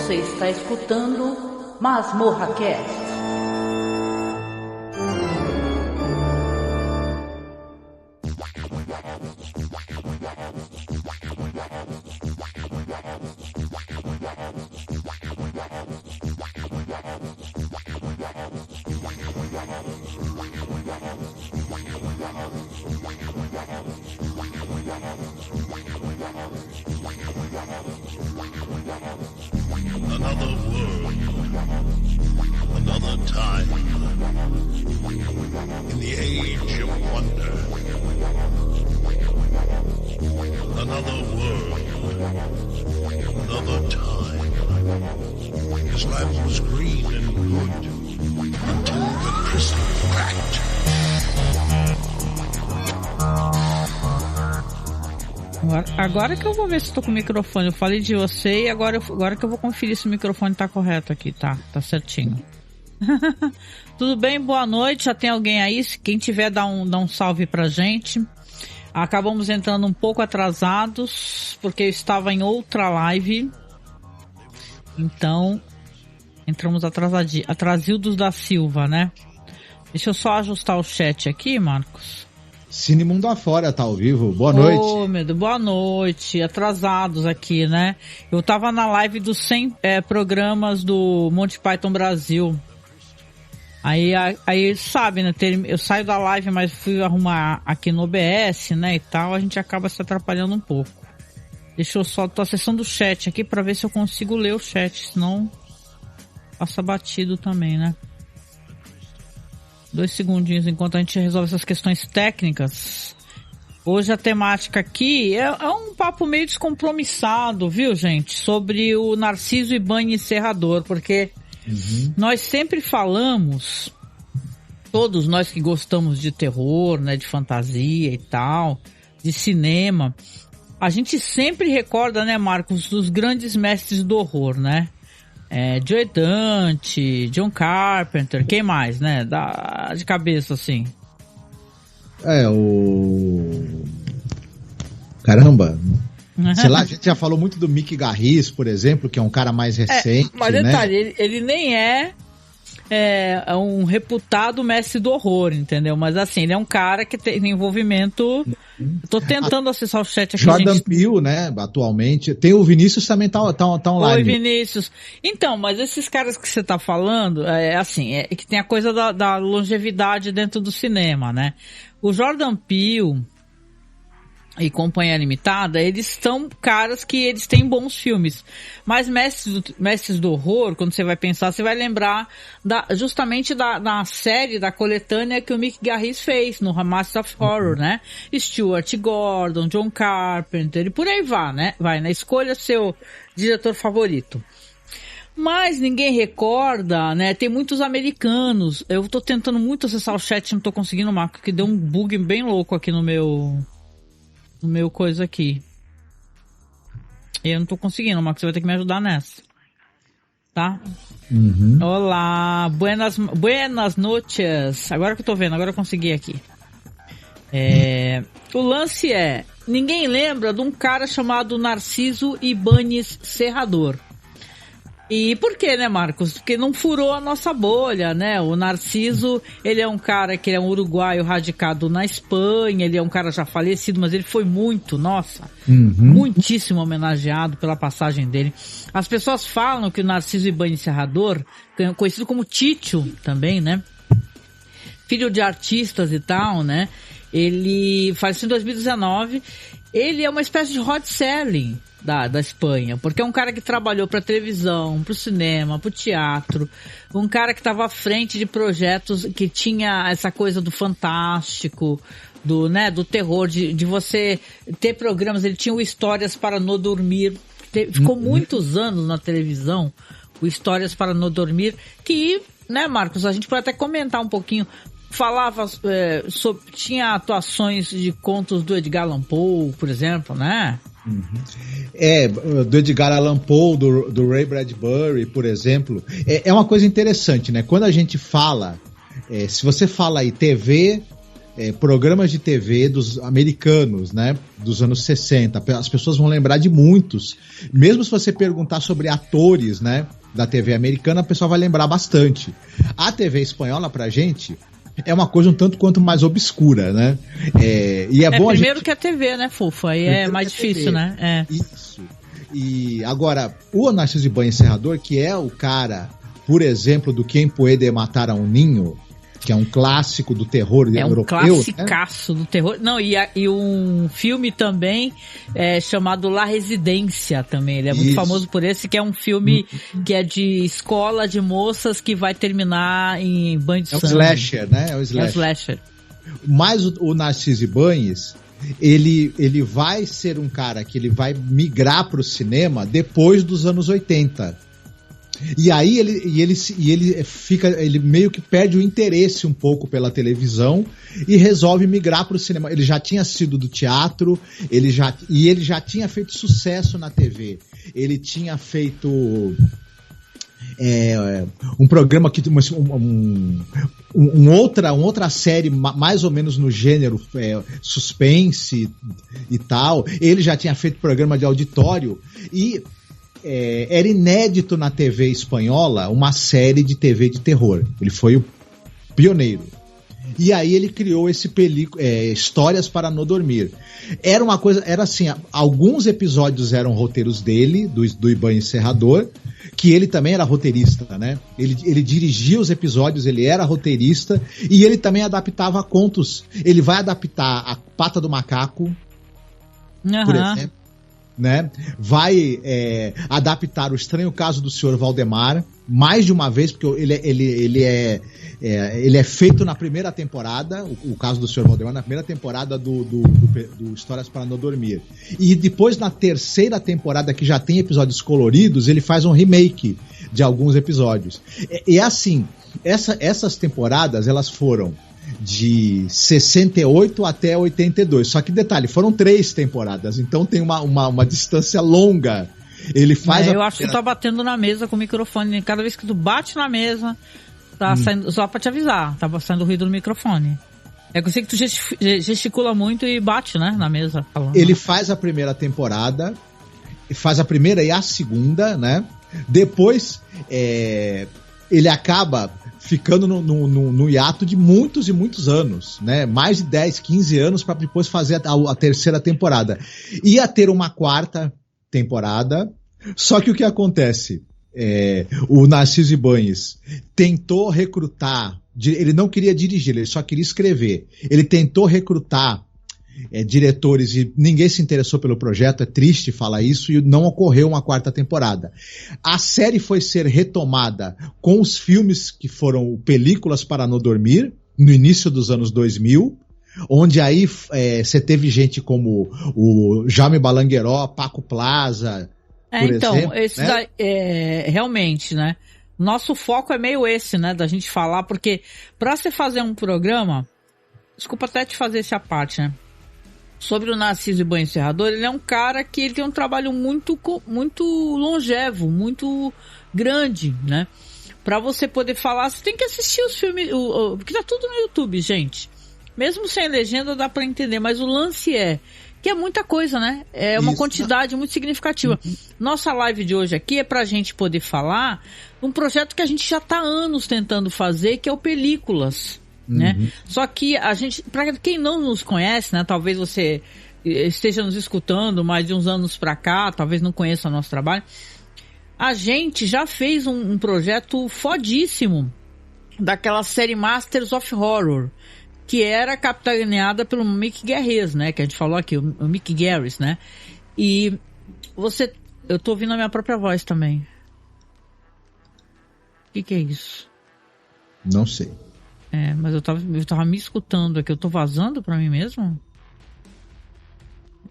Você está escutando Masmorra Cast. Another world, another time, in the age of wonder. Another world, another time. His land was green and good until the crystal cracked. Agora que eu vou ver se estou com o microfone. Eu falei de você e agora que eu vou conferir se o microfone tá correto aqui. Tá certinho. Tudo bem? Boa noite. Já tem alguém aí? Se quem tiver, dá um salve pra gente. Acabamos entrando um pouco atrasados, porque eu estava em outra live. Então, entramos atrasildos da Silva, né? Deixa eu só ajustar o chat aqui, Marcos. Cine Mundo Afora tá ao vivo, boa noite. Ô, meu Deus, boa noite, atrasados aqui, né? Eu tava na live dos 100 programas do Monty Python Brasil. Aí sabe, né? Eu saio da live, mas fui arrumar aqui no OBS, né, e tal, a gente acaba se atrapalhando um pouco. Deixa eu só, tô acessando o chat aqui pra ver se eu consigo ler o chat, senão passa batido também, né? 2 segundinhos enquanto a gente resolve essas questões técnicas. Hoje a temática aqui é um papo meio descompromissado, viu, gente? Sobre o Narciso Ibáñez Serrador, porque nós sempre falamos, todos nós que gostamos de terror, né, de fantasia e tal, de cinema, a gente sempre recorda, né, Marcos, dos grandes mestres do horror, né? Joe Dante, John Carpenter, quem mais, né? De cabeça, assim. Caramba! Sei lá, a gente já falou muito do Mick Garris, por exemplo, que é um cara mais recente, mas detalhe, né? ele nem é um reputado mestre do horror, entendeu? Mas assim, ele é um cara que tem envolvimento. Tô tentando acessar o chat aqui. Jordan Peele, né? Atualmente. Tem o Vinícius também tá online. Oi, Vinícius. Então, mas esses caras que você tá falando, que tem a coisa da longevidade dentro do cinema, né? O Jordan Peele e Companhia Limitada, eles são caras que eles têm bons filmes. Mas mestres do horror, quando você vai pensar, você vai lembrar justamente da série, da coletânea que o Mick Garris fez no Masters of Horror, né? Stuart Gordon, John Carpenter e por aí vai, né? Escolha seu diretor favorito. Mas ninguém recorda, né? Tem muitos americanos. Eu tô tentando muito acessar o chat, não tô conseguindo, Marco, que deu um bug bem louco aqui no meu coisa aqui. Eu não tô conseguindo, Marcos, você vai ter que me ajudar nessa. Tá? Olá, buenas noches. Agora que eu tô vendo, agora eu consegui aqui. O lance ninguém lembra de um cara chamado Narciso Ibáñez Serrador. E por quê, né, Marcos? Porque não furou a nossa bolha, né? O Narciso, ele é um cara que é um uruguaio radicado na Espanha, ele é um cara já falecido, mas ele foi muitíssimo homenageado pela passagem dele. As pessoas falam que o Narciso Ibáñez Serrador, conhecido como Títio também, né? Filho de artistas e tal, né? Ele faleceu em 2019. Ele é uma espécie de Rod Serling da Espanha, porque é um cara que trabalhou para televisão, para o cinema, para o teatro, um cara que estava à frente de projetos que tinha essa coisa do fantástico, do terror, de você ter programas. Ele tinha o Histórias para Não Dormir, ficou muitos anos na televisão, o Histórias para Não Dormir, que, né, Marcos, a gente pode até comentar um pouquinho. Falava tinha atuações de contos do Edgar Allan Poe, por exemplo, né? Do Edgar Allan Poe, do Ray Bradbury, por exemplo. É uma coisa interessante, né? Quando a gente fala, se você fala aí TV, programas de TV dos americanos, né, dos anos 60. As pessoas vão lembrar de muitos. Mesmo se você perguntar sobre atores, né, da TV americana, a pessoa vai lembrar bastante. A TV espanhola, pra gente, é uma coisa um tanto quanto mais obscura, né? E é bom primeiro a gente... que a TV, né, Fofo? Aí é mais difícil, né? Isso. E agora, o Narciso Ibáñez Serrador, que é o cara, por exemplo, do Quem Puede Matar a um Ninho, que é um clássico do terror europeu. É um classicaço, né? Do terror. Não, e um filme também chamado La Residência também. Ele é muito famoso por esse, que é um filme que é de escola de moças que vai terminar em banho de sangue. É o slasher, né? É o slasher. Mas o Narciso Ibáñez, ele vai ser um cara que ele vai migrar para o cinema depois dos anos 80. E aí ele meio que perde o interesse um pouco pela televisão e resolve migrar para o cinema. Ele já tinha sido do teatro, ele já tinha feito sucesso na TV. Ele tinha feito um programa que outra série mais ou menos no gênero suspense e tal. Ele já tinha feito programa de auditório e era inédito na TV espanhola uma série de TV de terror. Ele foi o pioneiro. E aí ele criou esse Histórias para Não Dormir. Era assim, alguns episódios eram roteiros dele, do Ibáñez Serrador, que ele também era roteirista, né? Ele dirigia os episódios, ele era roteirista, e ele também adaptava contos. Ele vai adaptar A Pata do Macaco, por exemplo. Né? Vai adaptar O Estranho Caso do Sr. Valdemar mais de uma vez, porque ele é feito na primeira temporada, o caso do Sr. Valdemar, na primeira temporada do Histórias para Não Dormir. E depois, na terceira temporada, que já tem episódios coloridos, ele faz um remake de alguns episódios. E assim, essas temporadas, elas foram de 68 até 82. Só que detalhe, foram 3 temporadas, então tem uma distância longa. Ele faz eu acho que tu tá batendo na mesa com o microfone. Cada vez que tu bate na mesa, tá saindo, só pra te avisar, tá saindo ruído no microfone. É que eu sei que tu gesticula muito e bate, né, na mesa. Falando. Ele faz a primeira temporada, faz a primeira e a segunda, né? Depois, ele acaba ficando no hiato de muitos e muitos anos, né? Mais de 10, 15 anos para depois fazer a terceira temporada. Ia ter uma quarta temporada, só que o que acontece? O Narciso Ibáñez tentou recrutar, ele não queria dirigir, ele só queria escrever. Ele tentou recrutar diretores e ninguém se interessou pelo projeto, é triste falar isso, e não ocorreu uma quarta temporada. A série foi ser retomada com os filmes que foram películas para não dormir, no início dos anos 2000, onde aí você teve gente como o Jaume Balangueró, Paco Plaza, por exemplo. Esse né? Realmente, né? Nosso foco é meio esse, né? Da gente falar, porque pra você fazer um programa, desculpa até te fazer essa parte, né? Sobre o Narciso Ibáñez Serrador, ele é um cara que ele tem um trabalho muito longevo, muito grande, né? Pra você poder falar, você tem que assistir os filmes, porque tá tudo no YouTube, gente. Mesmo sem legenda dá pra entender, mas o lance que é muita coisa, né? É uma quantidade muito significativa. Nossa live de hoje aqui é pra gente poder falar de um projeto que a gente já tá há anos tentando fazer, que é o Películas. Né? Só que a gente, para quem não nos conhece, né, talvez você esteja nos escutando mais de uns anos para cá, talvez não conheça o nosso trabalho, a gente já fez um projeto fodíssimo daquela série Masters of Horror, que era capitaneada pelo Mick Garris, né, que a gente falou aqui, o Mick Garris, né, e eu tô ouvindo a minha própria voz também. O que é isso? Não sei. Mas eu tava me escutando aqui. Eu tô vazando pra mim mesmo?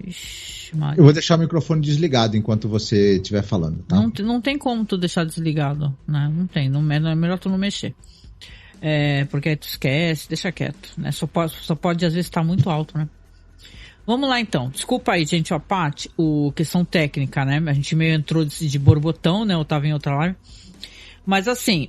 Ixi, Maria. Eu vou deixar o microfone desligado enquanto você estiver falando, tá? Não tem como tu deixar desligado, né? Não tem. É melhor tu não mexer. Porque aí tu esquece, deixa quieto, né? Só pode às vezes estar muito alto, né? Vamos lá então. Desculpa aí, gente, a parte, questão técnica, né? A gente meio entrou de borbotão, né? Eu tava em outra live. Mas assim,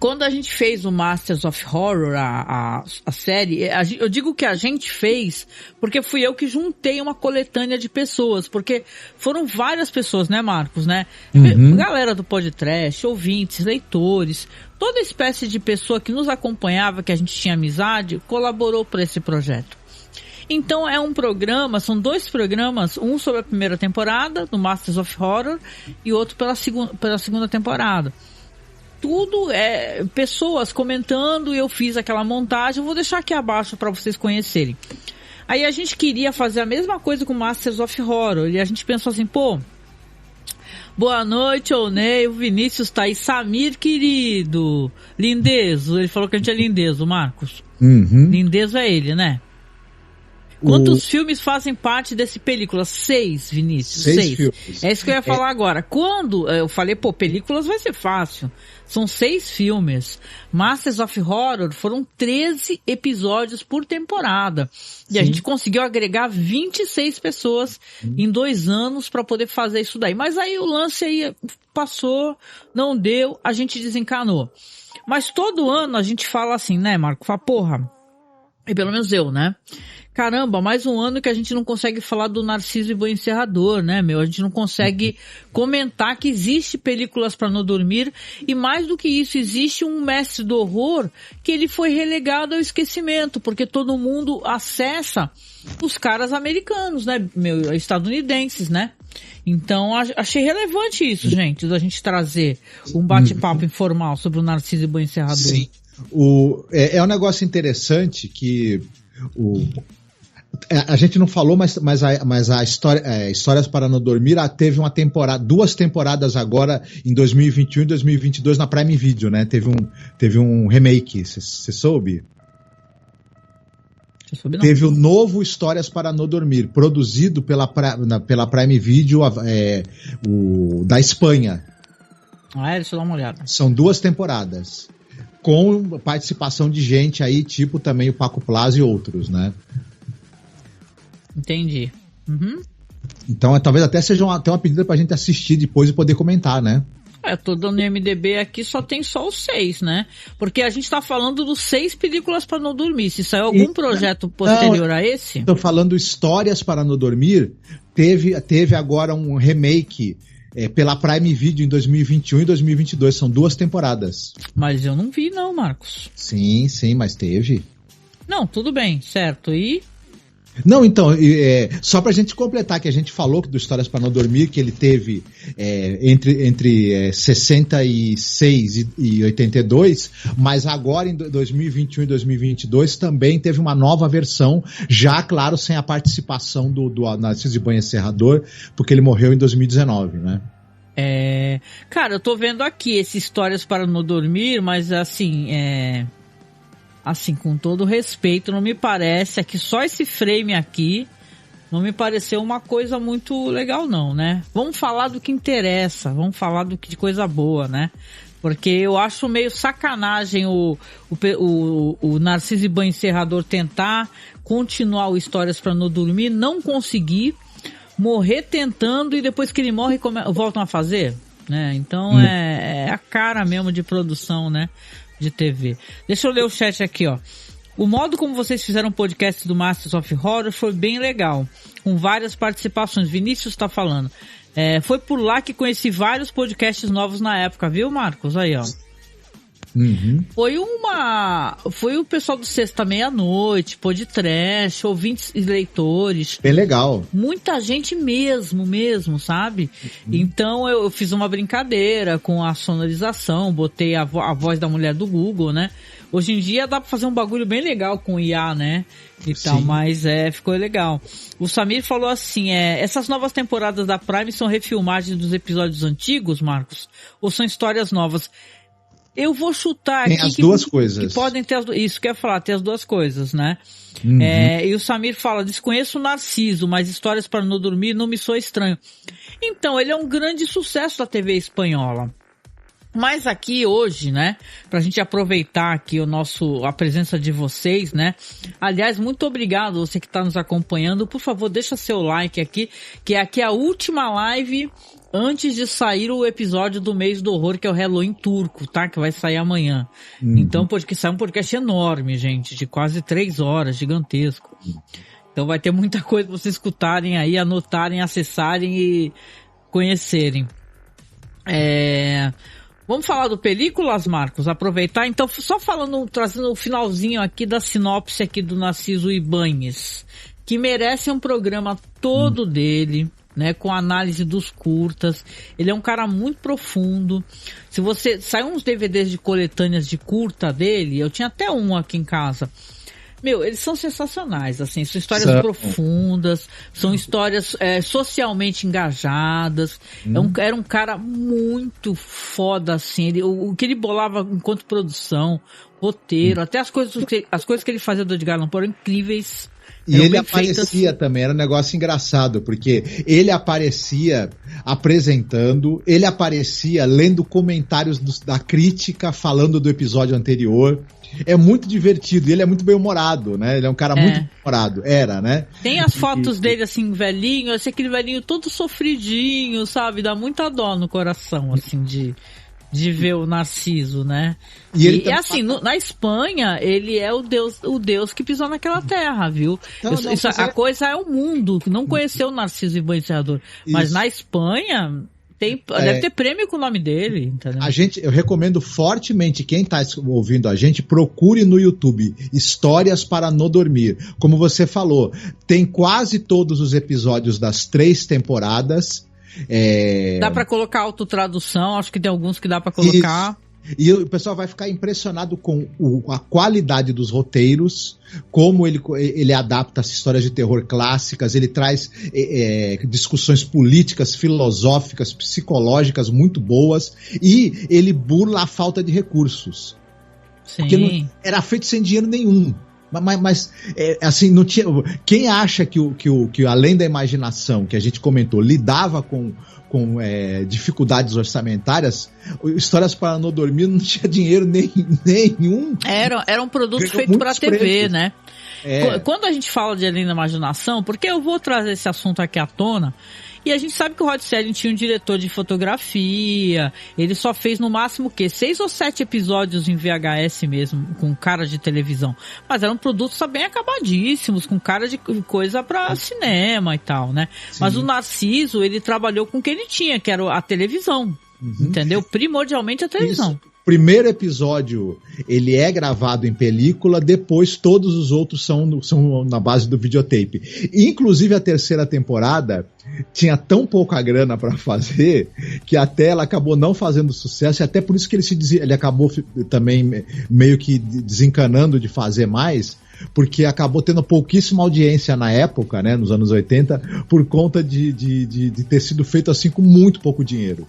quando a gente fez o Masters of Horror, a série, eu digo que a gente fez porque fui eu que juntei uma coletânea de pessoas, porque foram várias pessoas, né, Marcos, né? Galera do podcast, ouvintes, leitores, toda espécie de pessoa que nos acompanhava, que a gente tinha amizade, colaborou para esse projeto. Então é um programa, são 2 programas, um sobre a primeira temporada, do Masters of Horror, e outro pela segunda temporada. Tudo é pessoas comentando, e eu fiz aquela montagem, eu vou deixar aqui abaixo para vocês conhecerem. Aí a gente queria fazer a mesma coisa com Masters of Horror, e a gente pensou assim, boa noite, Onei, o Vinícius tá aí, Samir, querido, Lindezo, ele falou que a gente é Lindezo, Marcos. Lindezo é ele, né? Quantos filmes fazem parte desse película? 6, Vinícius. 6 filmes. É isso que eu ia falar agora. Quando eu falei, películas vai ser fácil. São 6 filmes. Masters of Horror foram 13 episódios por temporada. E a gente conseguiu agregar 26 pessoas em 2 anos para poder fazer isso daí. Mas aí o lance aí passou, não deu, a gente desencanou. Mas todo ano a gente fala assim, né, Marco? Fala, e pelo menos eu, né? Caramba, mais um ano que a gente não consegue falar do Narciso e Bom Encerrador, né, meu? A gente não consegue comentar que existe películas para não dormir, e mais do que isso, existe um mestre do horror que ele foi relegado ao esquecimento, porque todo mundo acessa os caras americanos, né, meu, estadunidenses, né? Então, achei relevante isso, gente, da gente trazer um bate-papo informal sobre o Narciso e Bom Encerrador. Sim. É um negócio interessante que a gente não falou, mas a história, Histórias para Não Dormir teve uma temporada, 2 temporadas agora em 2021 e 2022 na Prime Video, né? Teve um remake, você soube? Teve o novo Histórias para Não Dormir, produzido pela Prime Video da Espanha. Deixa eu dar uma olhada. São 2 temporadas. Com participação de gente aí, tipo também o Paco Plaza e outros, né? Entendi. Então, talvez até seja até uma pedida pra gente assistir depois e poder comentar, né? Tô dando MDB aqui, tem só os 6, né? Porque a gente tá falando dos 6 películas para não dormir. Se saiu algum projeto posterior a esse... Tô falando Histórias para Não Dormir, teve agora um remake pela Prime Video em 2021 e 2022. São 2 temporadas. Mas eu não vi não, Marcos. Sim, mas teve. Não, tudo bem, certo. E... Não, então, só pra gente completar, que a gente falou do Histórias para Não Dormir, que ele teve entre 66 e 82, mas agora em 2021 e 2022 também teve uma nova versão, já, claro, sem a participação do Narciso e Bom Encerrador, porque ele morreu em 2019, né? Cara, eu tô vendo aqui esses Histórias para Não Dormir, mas assim, assim, com todo respeito, não me parece, é que só esse frame aqui não me pareceu uma coisa muito legal não, né? Vamos falar do que interessa, vamos falar de coisa boa, né? Porque eu acho meio sacanagem o Narciso e Bom Encerrador tentar continuar o Histórias para Não Dormir, não conseguir, morrer tentando, e depois que ele morre voltam a fazer, né? Então é a cara mesmo de produção, né? De TV. Deixa eu ler o chat aqui, ó. O modo como vocês fizeram o podcast do Masters of Horror foi bem legal, com várias participações. Vinícius tá falando. Foi por lá que conheci vários podcasts novos na época, viu, Marcos? Aí, ó. Foi o pessoal do Sexta Meia-Noite, Podtrash, ouvintes e leitores. Bem legal. Muita gente mesmo, sabe? Então eu fiz uma brincadeira com a sonorização, botei a voz da mulher do Google, né? Hoje em dia dá pra fazer um bagulho bem legal com IA, né? E tal, mas ficou legal. O Samir falou assim, essas novas temporadas da Prime são refilmagens dos episódios antigos, Marcos? Ou são histórias novas? Eu vou chutar aqui as duas coisas. Que podem ter isso que eu ia falar, ter as duas coisas, né? E o Samir fala, desconheço o Narciso, mas Histórias para Não Dormir não me soa estranho. Então, ele é um grande sucesso da TV espanhola. Mas aqui hoje, né, pra gente aproveitar aqui a presença de vocês, né, aliás, muito obrigado você que tá nos acompanhando, por favor, deixa seu like aqui, que aqui é a última live antes de sair o episódio do mês do horror, que é o Halloween turco, tá, que vai sair amanhã. Então, porque sai um podcast enorme, gente, de quase 3 horas, gigantesco. Então vai ter muita coisa pra vocês escutarem aí, anotarem, acessarem e conhecerem. Vamos falar do Películas, Marcos? Aproveitar. Então, só trazendo o finalzinho aqui da sinopse aqui do Narciso Ibáñez, que merece um programa todo dele, né, com análise dos curtas. Ele é um cara muito profundo. Se você... Saiu uns DVDs de coletâneas de curta dele, eu tinha até um aqui em casa. Meu, eles são sensacionais, assim, são histórias profundas, são histórias socialmente engajadas. Era um cara muito foda, assim, o que ele bolava enquanto produção, roteiro, até as coisas que ele fazia do Edgar Allan Poe eram incríveis. E ele aparecia também, era um negócio engraçado, porque ele aparecia apresentando, ele aparecia lendo comentários da crítica, falando do episódio anterior. É muito divertido, e ele é muito bem-humorado, né? Ele é um cara muito bem-humorado, né? Tem as fotos dele, assim, velhinho, assim, aquele velhinho todo sofridinho, sabe? Dá muita dó no coração, assim, de ver o Narciso, né? E assim, na Espanha, ele é o deus que pisou naquela terra, viu? A coisa é o mundo, que não conheceu o Narciso Ibáñez Serrador. Mas na Espanha... deve ter prêmio com o nome dele, entendeu? Eu recomendo fortemente, quem está ouvindo a gente, procure no YouTube Histórias para Não Dormir. Como você falou, tem quase todos os episódios das 3 temporadas. Dá para colocar autotradução, acho que tem alguns que dá para colocar. Isso. E o pessoal vai ficar impressionado com a qualidade dos roteiros, como ele adapta as histórias de terror clássicas, ele traz discussões políticas, filosóficas, psicológicas muito boas, e ele burla a falta de recursos. Sim. Porque não era feito sem dinheiro nenhum. Mas assim, não tinha. Quem acha que além da imaginação que a gente comentou, lidava com dificuldades orçamentárias, Histórias para Não Dormir não tinha dinheiro nenhum. Era um produto feito para TV, prêmios, né? Quando a gente fala de além da imaginação, porque eu vou trazer esse assunto aqui à tona, e a gente sabe que o Rod Serling tinha um diretor de fotografia, ele só fez no máximo 6 ou 7 episódios em VHS mesmo, com cara de televisão. Mas eram produtos bem acabadíssimos, com cara de coisa pra cinema e tal, né? Sim. Mas o Narciso, ele trabalhou com o que ele tinha, que era a televisão, entendeu? Primordialmente a televisão. Isso. Primeiro episódio, ele é gravado em película, depois todos os outros são na base do videotape. Inclusive a 3ª temporada tinha tão pouca grana para fazer que até ela acabou não fazendo sucesso, e até por isso que ele acabou também meio que desencanando de fazer mais, porque acabou tendo pouquíssima audiência na época, né, nos anos 80, por conta de ter sido feito assim com muito pouco dinheiro.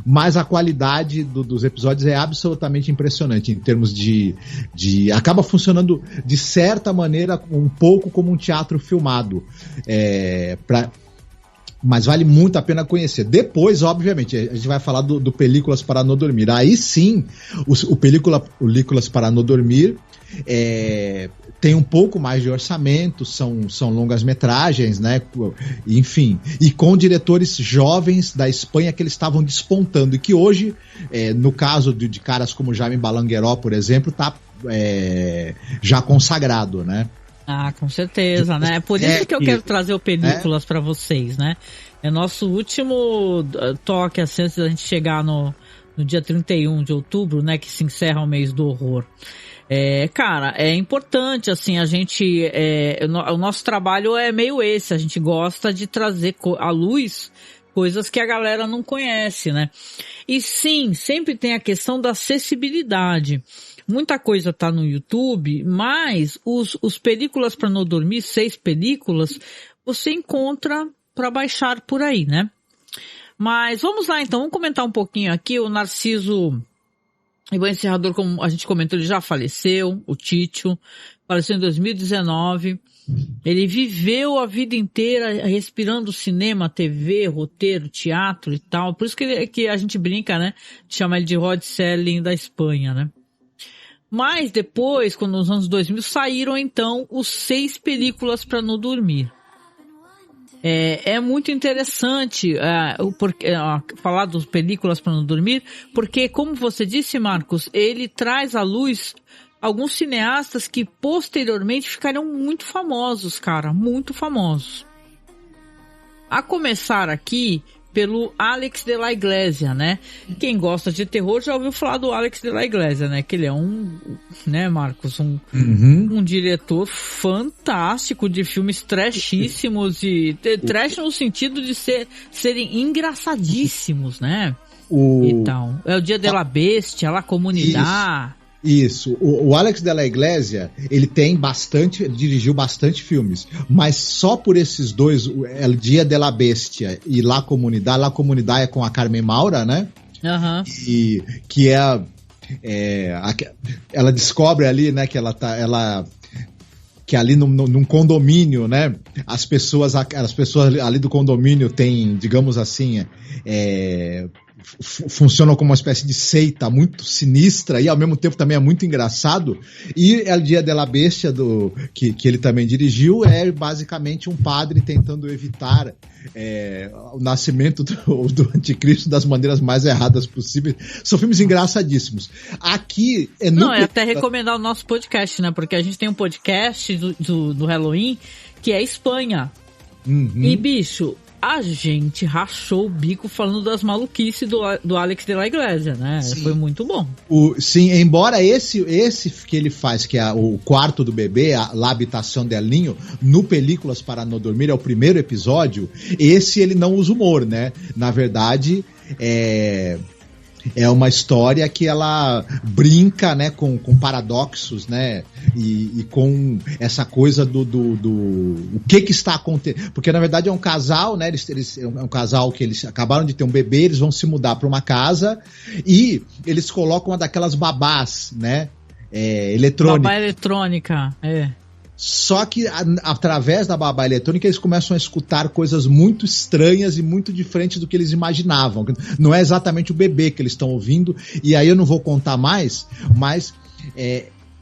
Mas a qualidade dos episódios é absolutamente impressionante em termos de acaba funcionando de certa maneira um pouco como um teatro filmado, mas vale muito a pena conhecer. Depois, obviamente, a gente vai falar do Películas para Não Dormir. Aí sim, o Películas para Não Dormir tem um pouco mais de orçamento, são longas metragens, né? Enfim, e com diretores jovens da Espanha que eles estavam despontando, e que hoje, no caso de caras como Jaime Balagueró, por exemplo, tá já consagrado, né? Ah, com certeza, né? É por isso que eu quero trazer o Películas para vocês, né? É nosso último toque, assim, antes da gente chegar no dia 31 de outubro, né? Que se encerra o mês do horror. Cara, é importante, assim, a gente, o nosso trabalho é meio esse, a gente gosta de trazer à luz coisas que a galera não conhece, né? E sim, sempre tem a questão da acessibilidade. Muita coisa tá no YouTube, mas os Películas para Não Dormir, 6 películas, você encontra para baixar por aí, né? Mas vamos lá então, vamos comentar um pouquinho aqui. O Narciso E o encerrador, como a gente comentou, ele já faleceu, o Títio, faleceu em 2019. Ele viveu a vida inteira respirando cinema, TV, roteiro, teatro e tal. Por isso que a gente brinca, né, de chamar ele de Rod Serling da Espanha, né. Mas depois, quando nos anos 2000, saíram então os 6 películas para não dormir. É muito interessante falar das películas para não dormir, porque, como você disse, Marcos, ele traz à luz alguns cineastas que posteriormente ficariam muito famosos, cara, muito famosos. A começar aqui pelo Alex de la Iglesia, né? Quem gosta de terror já ouviu falar do Alex de la Iglesia, né? Que ele é né, Marcos, um diretor fantástico de filmes trashíssimos e trash no sentido de serem engraçadíssimos, né? Então, é o Dia de la Bestia, La Comunidad. Isso. O Alex de la Iglesia, ele dirigiu bastante filmes, mas só por esses dois, El Dia de la Bestia e La Comunidad é com a Carmen Maura, né? Uhum. E que ela descobre ali, né, que ali num condomínio, né, as pessoas ali do condomínio têm, digamos assim, funcionam como uma espécie de seita muito sinistra e ao mesmo tempo também é muito engraçado. E El Dia de la Bestia, que ele também dirigiu, é basicamente um padre tentando evitar o nascimento do anticristo das maneiras mais erradas possíveis. São filmes engraçadíssimos. Aqui é até recomendar o nosso podcast, né? Porque a gente tem um podcast do Halloween que é Espanha. Uhum. E, bicho, a gente rachou o bico falando das maluquices do Alex de la Iglesia, né? Sim. Foi muito bom. Sim, embora esse que ele faz, que é o quarto do bebê, La Habitación del Niño, no Películas para não dormir, é o primeiro episódio, esse ele não usa humor, né? Na verdade, é uma história que ela brinca, né, com paradoxos, né, e com essa coisa do o que está acontecendo, porque na verdade é um casal, né, é um casal que eles acabaram de ter um bebê, eles vão se mudar para uma casa e eles colocam uma daquelas babás, né, eletrônica. Babá eletrônica, Só que através da babá eletrônica eles começam a escutar coisas muito estranhas e muito diferentes do que eles imaginavam. Não é exatamente o bebê que eles estão ouvindo, e aí eu não vou contar mais, mas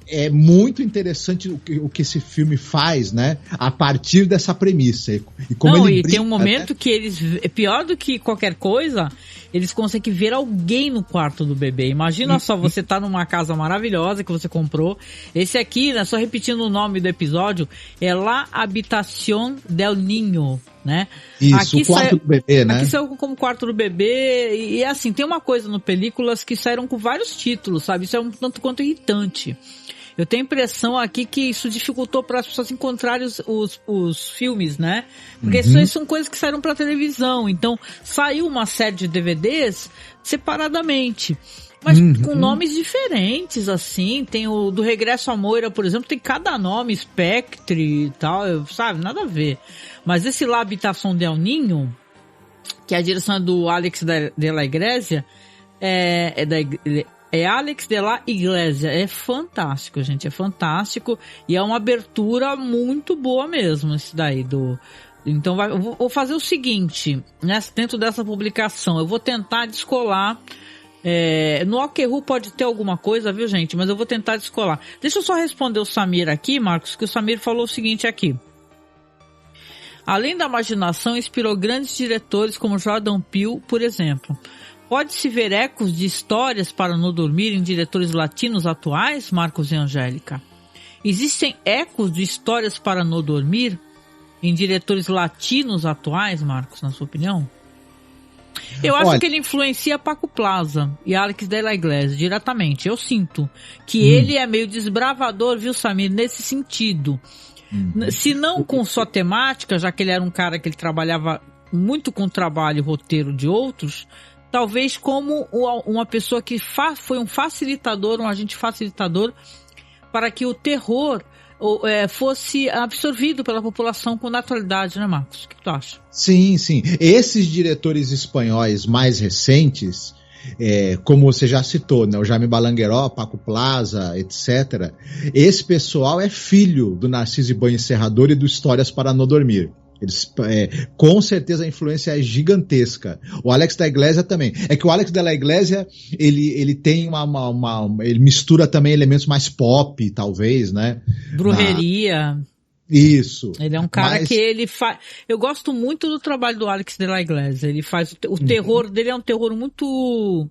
é muito interessante o que esse filme faz, né? A partir dessa premissa. E como ele brinca, tem um momento, né, que eles, pior do que qualquer coisa, eles conseguem ver alguém no quarto do bebê. Imagina só, você tá numa casa maravilhosa que você comprou. Esse aqui, né, só repetindo o nome do episódio, é La Habitación del Niño, né? Isso, aqui o quarto do bebê, né? Aqui saiu como quarto do bebê, e assim, tem uma coisa no Películas que saíram com vários títulos, sabe? Isso é um tanto quanto irritante. Eu tenho a impressão aqui que isso dificultou para as pessoas encontrarem os filmes, né? Porque isso são coisas que saíram para televisão. Então, saiu uma série de DVDs separadamente, mas com nomes diferentes, assim. Tem o do Regresso à Moira, por exemplo, tem cada nome, Spectre e tal, sabe? Nada a ver. Mas esse La Habitación del Niño, que é a direção do Alex de la Iglesia, é Alex de la Iglesia. É fantástico, gente. É fantástico. E é uma abertura muito boa mesmo, esse daí. Então, eu vou fazer o seguinte, né, dentro dessa publicação. Eu vou tentar descolar. No Alquerru pode ter alguma coisa, viu, gente? Mas eu vou tentar descolar. Deixa eu só responder o Samir aqui, Marcos, que o Samir falou o seguinte aqui. Além da imaginação, inspirou grandes diretores como Jordan Peele, por exemplo. Pode-se ver ecos de histórias para não dormir em diretores latinos atuais, Marcos e Angélica? Existem ecos de histórias para não dormir em diretores latinos atuais, Marcos, na sua opinião? Eu acho que ele influencia Paco Plaza e Alex de la Iglesia diretamente. Eu sinto que ele é meio desbravador, viu, Samir, nesse sentido. Se não com sua temática, já que ele era um cara que ele trabalhava muito com trabalho e roteiro de outros, talvez como uma pessoa que foi um facilitador, um agente facilitador para que o terror fosse absorvido pela população com naturalidade, né, Marcos? O que tu acha? Sim, sim. Esses diretores espanhóis mais recentes, como você já citou, né, o Jaime Balangueró, Paco Plaza, etc., esse pessoal é filho do Narciso Ibanha Serrador e do Histórias para Não Dormir. Eles, com certeza a influência é gigantesca. O Alex da Iglesia também. É que o Alex da Iglesia, ele tem ele mistura também elementos mais pop, talvez, né? Brujeria. Isso. Ele é um cara que ele faz... Eu gosto muito do trabalho do Alex de la Iglesia. Ele faz... O terror dele é um terror muito...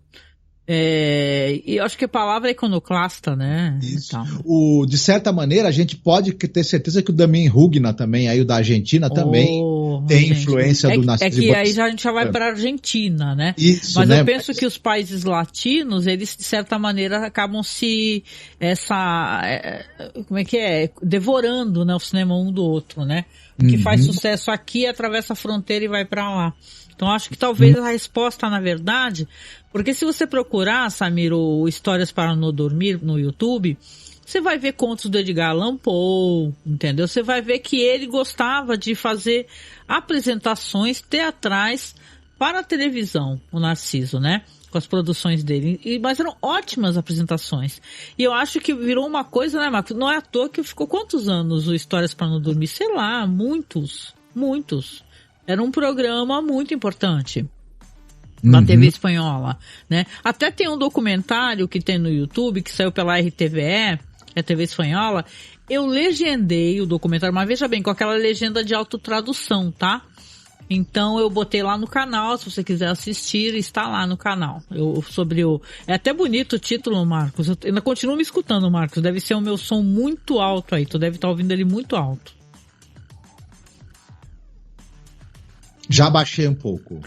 E eu acho que a palavra é iconoclasta, né? Isso. Então. De certa maneira, a gente pode ter certeza que o Damien Rugna também, aí o da Argentina, também tem influência do Narciso. É que aí a gente já vai para a Argentina, né? Isso, mas né? eu penso que os países latinos, eles de certa maneira acabam como é que é? Devorando, né, o cinema um do outro, né? O que faz sucesso aqui atravessa a fronteira e vai para lá. Então acho que talvez a resposta, na verdade, porque se você procurar, Samir, o Histórias para Não Dormir no YouTube, você vai ver contos do Edgar Allan Poe, entendeu? Você vai ver que ele gostava de fazer apresentações teatrais para a televisão, o Narciso, né? Com as produções dele. Mas eram ótimas apresentações. E eu acho que virou uma coisa, né, Marcos? Não é à toa que ficou quantos anos o Histórias para Não Dormir? Sei lá, muitos. Era um programa muito importante na TV espanhola, né? Até tem um documentário que tem no YouTube, que saiu pela RTVE, que é a TV espanhola. Eu legendei o documentário, mas veja bem, com aquela legenda de autotradução, tá? Então eu botei lá no canal, se você quiser assistir, está lá no canal. É até bonito o título, Marcos. Eu ainda continuo me escutando, Marcos. Deve ser o meu som muito alto aí, tu deve estar ouvindo ele muito alto. Já baixei um pouco.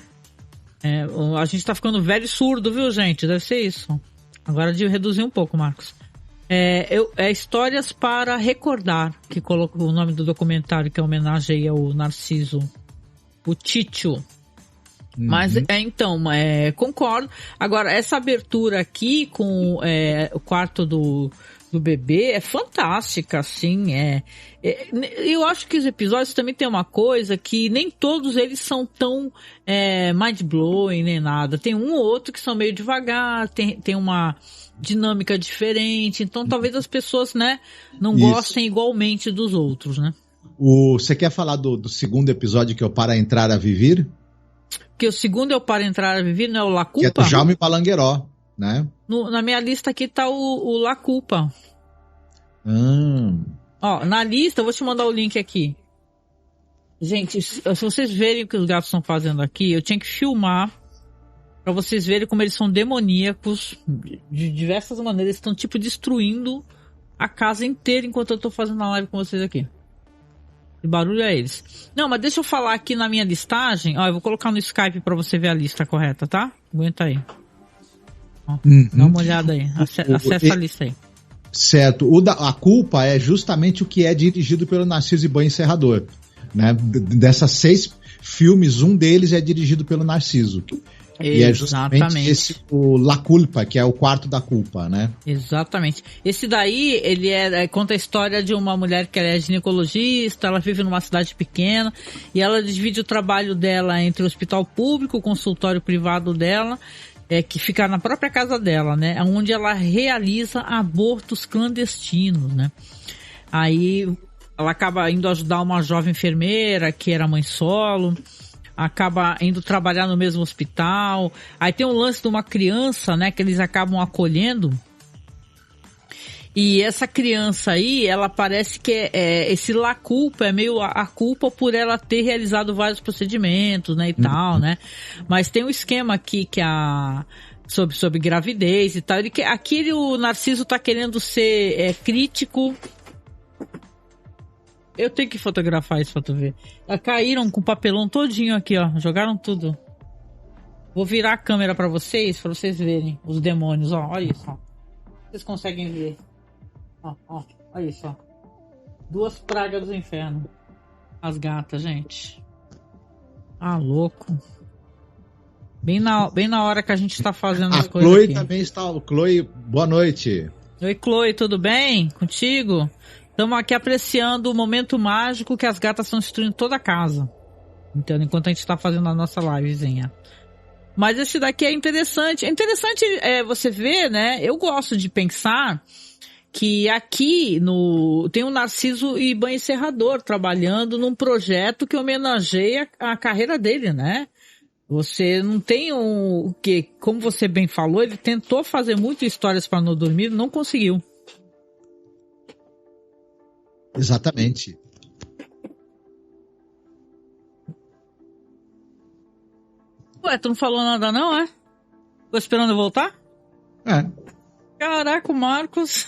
A gente tá ficando velho e surdo, viu, gente? Deve ser isso. Agora de reduzir um pouco, Marcos. Histórias para Recordar, que colocou o nome do documentário, que é homenagem ao Narciso, o Títio. Mas, concordo. Agora, essa abertura aqui com o quarto do bebê é fantástica, assim, eu acho que os episódios também tem uma coisa que nem todos eles são tão mind-blowing, nem nada. Tem um ou outro que são meio devagar, tem uma dinâmica diferente, então talvez as pessoas, né, não gostem igualmente dos outros, né? Você quer falar do segundo episódio, que é o Para Entrar a Viver? Que o segundo é o Para Entrar a Viver, não é o La Culpa? Que é do Jaume Balangueró, né? Na minha lista aqui tá o La Culpa. Ó, na lista, eu vou te mandar o link aqui. Gente, se vocês verem o que os gatos estão fazendo aqui, eu tinha que filmar pra vocês verem como eles são demoníacos. De diversas maneiras, estão tipo destruindo a casa inteira enquanto eu tô fazendo a live com vocês aqui. Que barulho é eles? Não, mas deixa eu falar aqui na minha listagem. Ó, eu vou colocar no Skype pra você ver a lista correta, tá? Aguenta aí. Dá uma olhada aí, acessa a lista aí. Certo, a culpa é justamente o que é dirigido pelo Narciso Ibanha Serrador, né? Dessas 6 filmes, um deles é dirigido pelo Narciso. E é justamente esse, o La Culpa, que é o quarto da culpa, né? Exatamente. Esse daí, ele conta a história de uma mulher que é ginecologista, ela vive numa cidade pequena, e ela divide o trabalho dela entre o hospital público, o consultório privado dela, que fica na própria casa dela, né? Onde ela realiza abortos clandestinos, né? Aí ela acaba indo ajudar uma jovem enfermeira que era mãe solo, acaba indo trabalhar no mesmo hospital. Aí tem um lance de uma criança, né, que eles acabam acolhendo. E essa criança aí, ela parece que esse La Culpa é meio a culpa por ela ter realizado vários procedimentos, né, e tal, né? Mas tem um esquema aqui que sobre gravidez e tal. Aqui o Narciso tá querendo ser crítico. Eu tenho que fotografar isso pra tu ver. Caíram com o papelão todinho aqui, ó. Jogaram tudo. Vou virar a câmera pra vocês verem os demônios, ó. Olha isso, ó. Vocês conseguem ver. Ó, olha isso, ó. 2 pragas do inferno. As gatas, gente. Louco. Bem na hora que a gente tá fazendo as coisas Chloe aqui. Também está. Chloe, boa noite. Oi, Chloe, tudo bem? Contigo? Estamos aqui apreciando o momento mágico que as gatas estão destruindo toda a casa. Então, enquanto a gente está fazendo a nossa livezinha. Mas esse daqui é interessante. É interessante você ver, né? Eu gosto de pensar que aqui tem o Narciso Iban Serrador trabalhando num projeto que homenageia a carreira dele, né? Você não tem o que, como você bem falou, ele tentou fazer muitas histórias para não dormir, não conseguiu. Exatamente. Ué, tu não falou nada não, é? Tô esperando eu voltar? É. Caraca, o Marcos...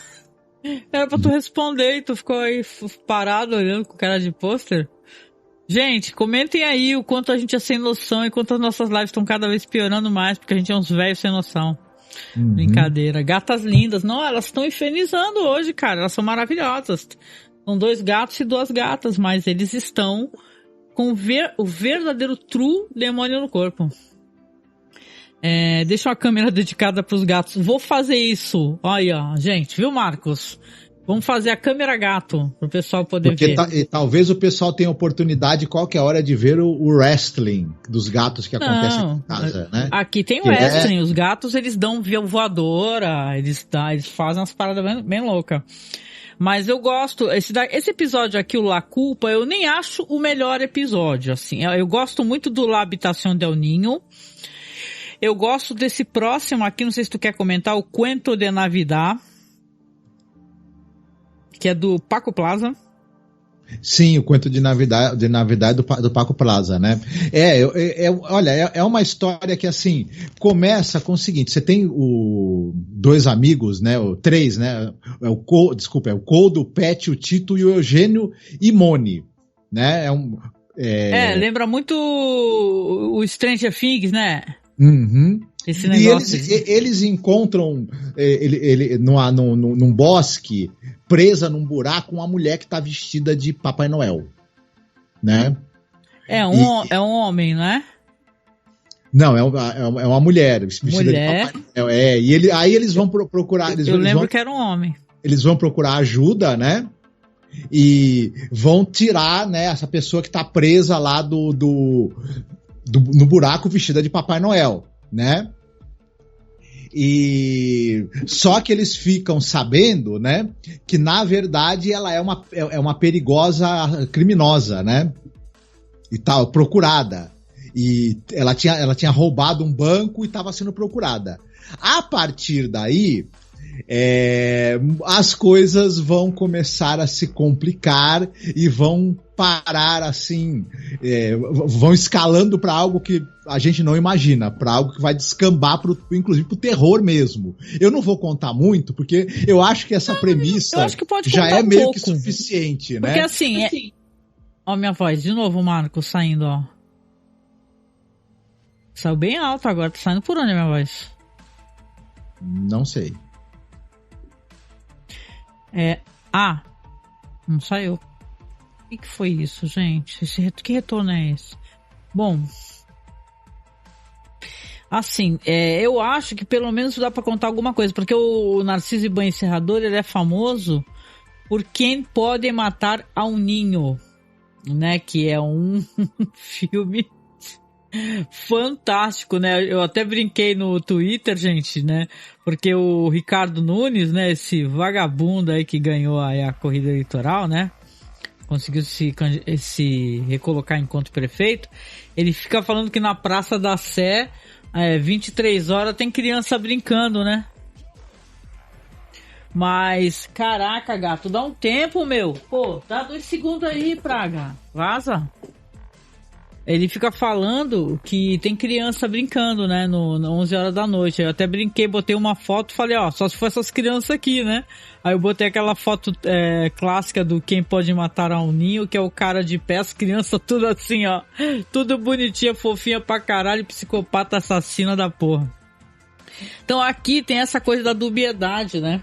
Era pra tu responder e tu ficou aí parado olhando com cara de pôster. Gente, comentem aí o quanto a gente é sem noção e quanto as nossas lives estão cada vez piorando mais, porque a gente é uns velhos sem noção. Brincadeira. Gatas lindas. Não, elas estão infernizando hoje, cara. Elas são maravilhosas. São 2 gatos e 2 gatas, mas eles estão com o verdadeiro true demônio no corpo. Deixa uma câmera dedicada pros gatos. Vou fazer isso. Olha, gente, viu, Marcos? Vamos fazer a câmera gato pro pessoal poder ver. Porque talvez o pessoal tenha oportunidade qualquer hora de ver o wrestling dos gatos que acontece em casa, né? Aqui tem wrestling. Os gatos, eles dão voadora, eles fazem umas paradas bem loucas. Mas eu gosto, esse episódio aqui, o La Culpa, eu nem acho o melhor episódio, assim. Eu gosto muito do La Habitación del Niño. Eu gosto desse próximo aqui, não sei se tu quer comentar, o Cuento de Navidad, que é do Paco Plaza. Sim, o Cuento de Navidad do Paco Plaza, né? Olha, é uma história que, assim, começa com o seguinte, você tem 2 amigos, né, 3, né, é o Coldo, o Pet, o Tito e o Eugênio Imone, né? Lembra muito o Stranger Things, né? Uhum. Esse negócio. E eles encontram num bosque, presa num buraco, uma mulher que está vestida de Papai Noel, né? É um homem, né? Não, é uma mulher vestida de Papai Noel. Aí eles vão procurar... Eu lembro que era um homem. Eles vão procurar ajuda, né? E vão tirar, né, essa pessoa que está presa lá no buraco vestida de Papai Noel, né? E só que eles ficam sabendo, né, que na verdade ela é uma perigosa criminosa, né? E tal, procurada. E ela tinha roubado um banco e estava sendo procurada. A partir daí, as coisas vão começar a se complicar e vão parar assim, vão escalando para algo que a gente não imagina, para algo que vai descambar inclusive pro terror mesmo. Eu não vou contar muito, porque eu acho que essa premissa já é meio que suficiente, né? Porque assim, ó, minha voz, de novo, Marco, saindo, ó. Saiu bem alto agora, tá saindo por onde a minha voz? Não sei. Não saiu. O que foi isso, gente? Que retorno é esse? Bom, assim, eu acho que pelo menos dá pra contar alguma coisa, porque o Narciso Iban Serrador, ele é famoso por Quem Pode Matar a um Ninho, né? Que é um filme fantástico, né? Eu até brinquei no Twitter, gente, né? Porque o Ricardo Nunes, né? Esse vagabundo aí que ganhou aí a corrida eleitoral, né? Conseguiu se recolocar enquanto prefeito. Ele fica falando que na Praça da Sé, 23 horas, tem criança brincando, né? Mas, caraca, gato, dá um tempo, meu. Pô, dá 2 segundos aí, praga. Vaza. Ele fica falando que tem criança brincando, né, no 11 horas da noite. Eu até brinquei, botei uma foto, falei, ó, só se for essas crianças aqui, né? Aí eu botei aquela foto clássica do Quem Pode Matar a um Ninho, que é o cara de pé, as crianças tudo assim, ó, tudo bonitinha, fofinha pra caralho, psicopata assassina da porra. Então aqui tem essa coisa da dubiedade, né?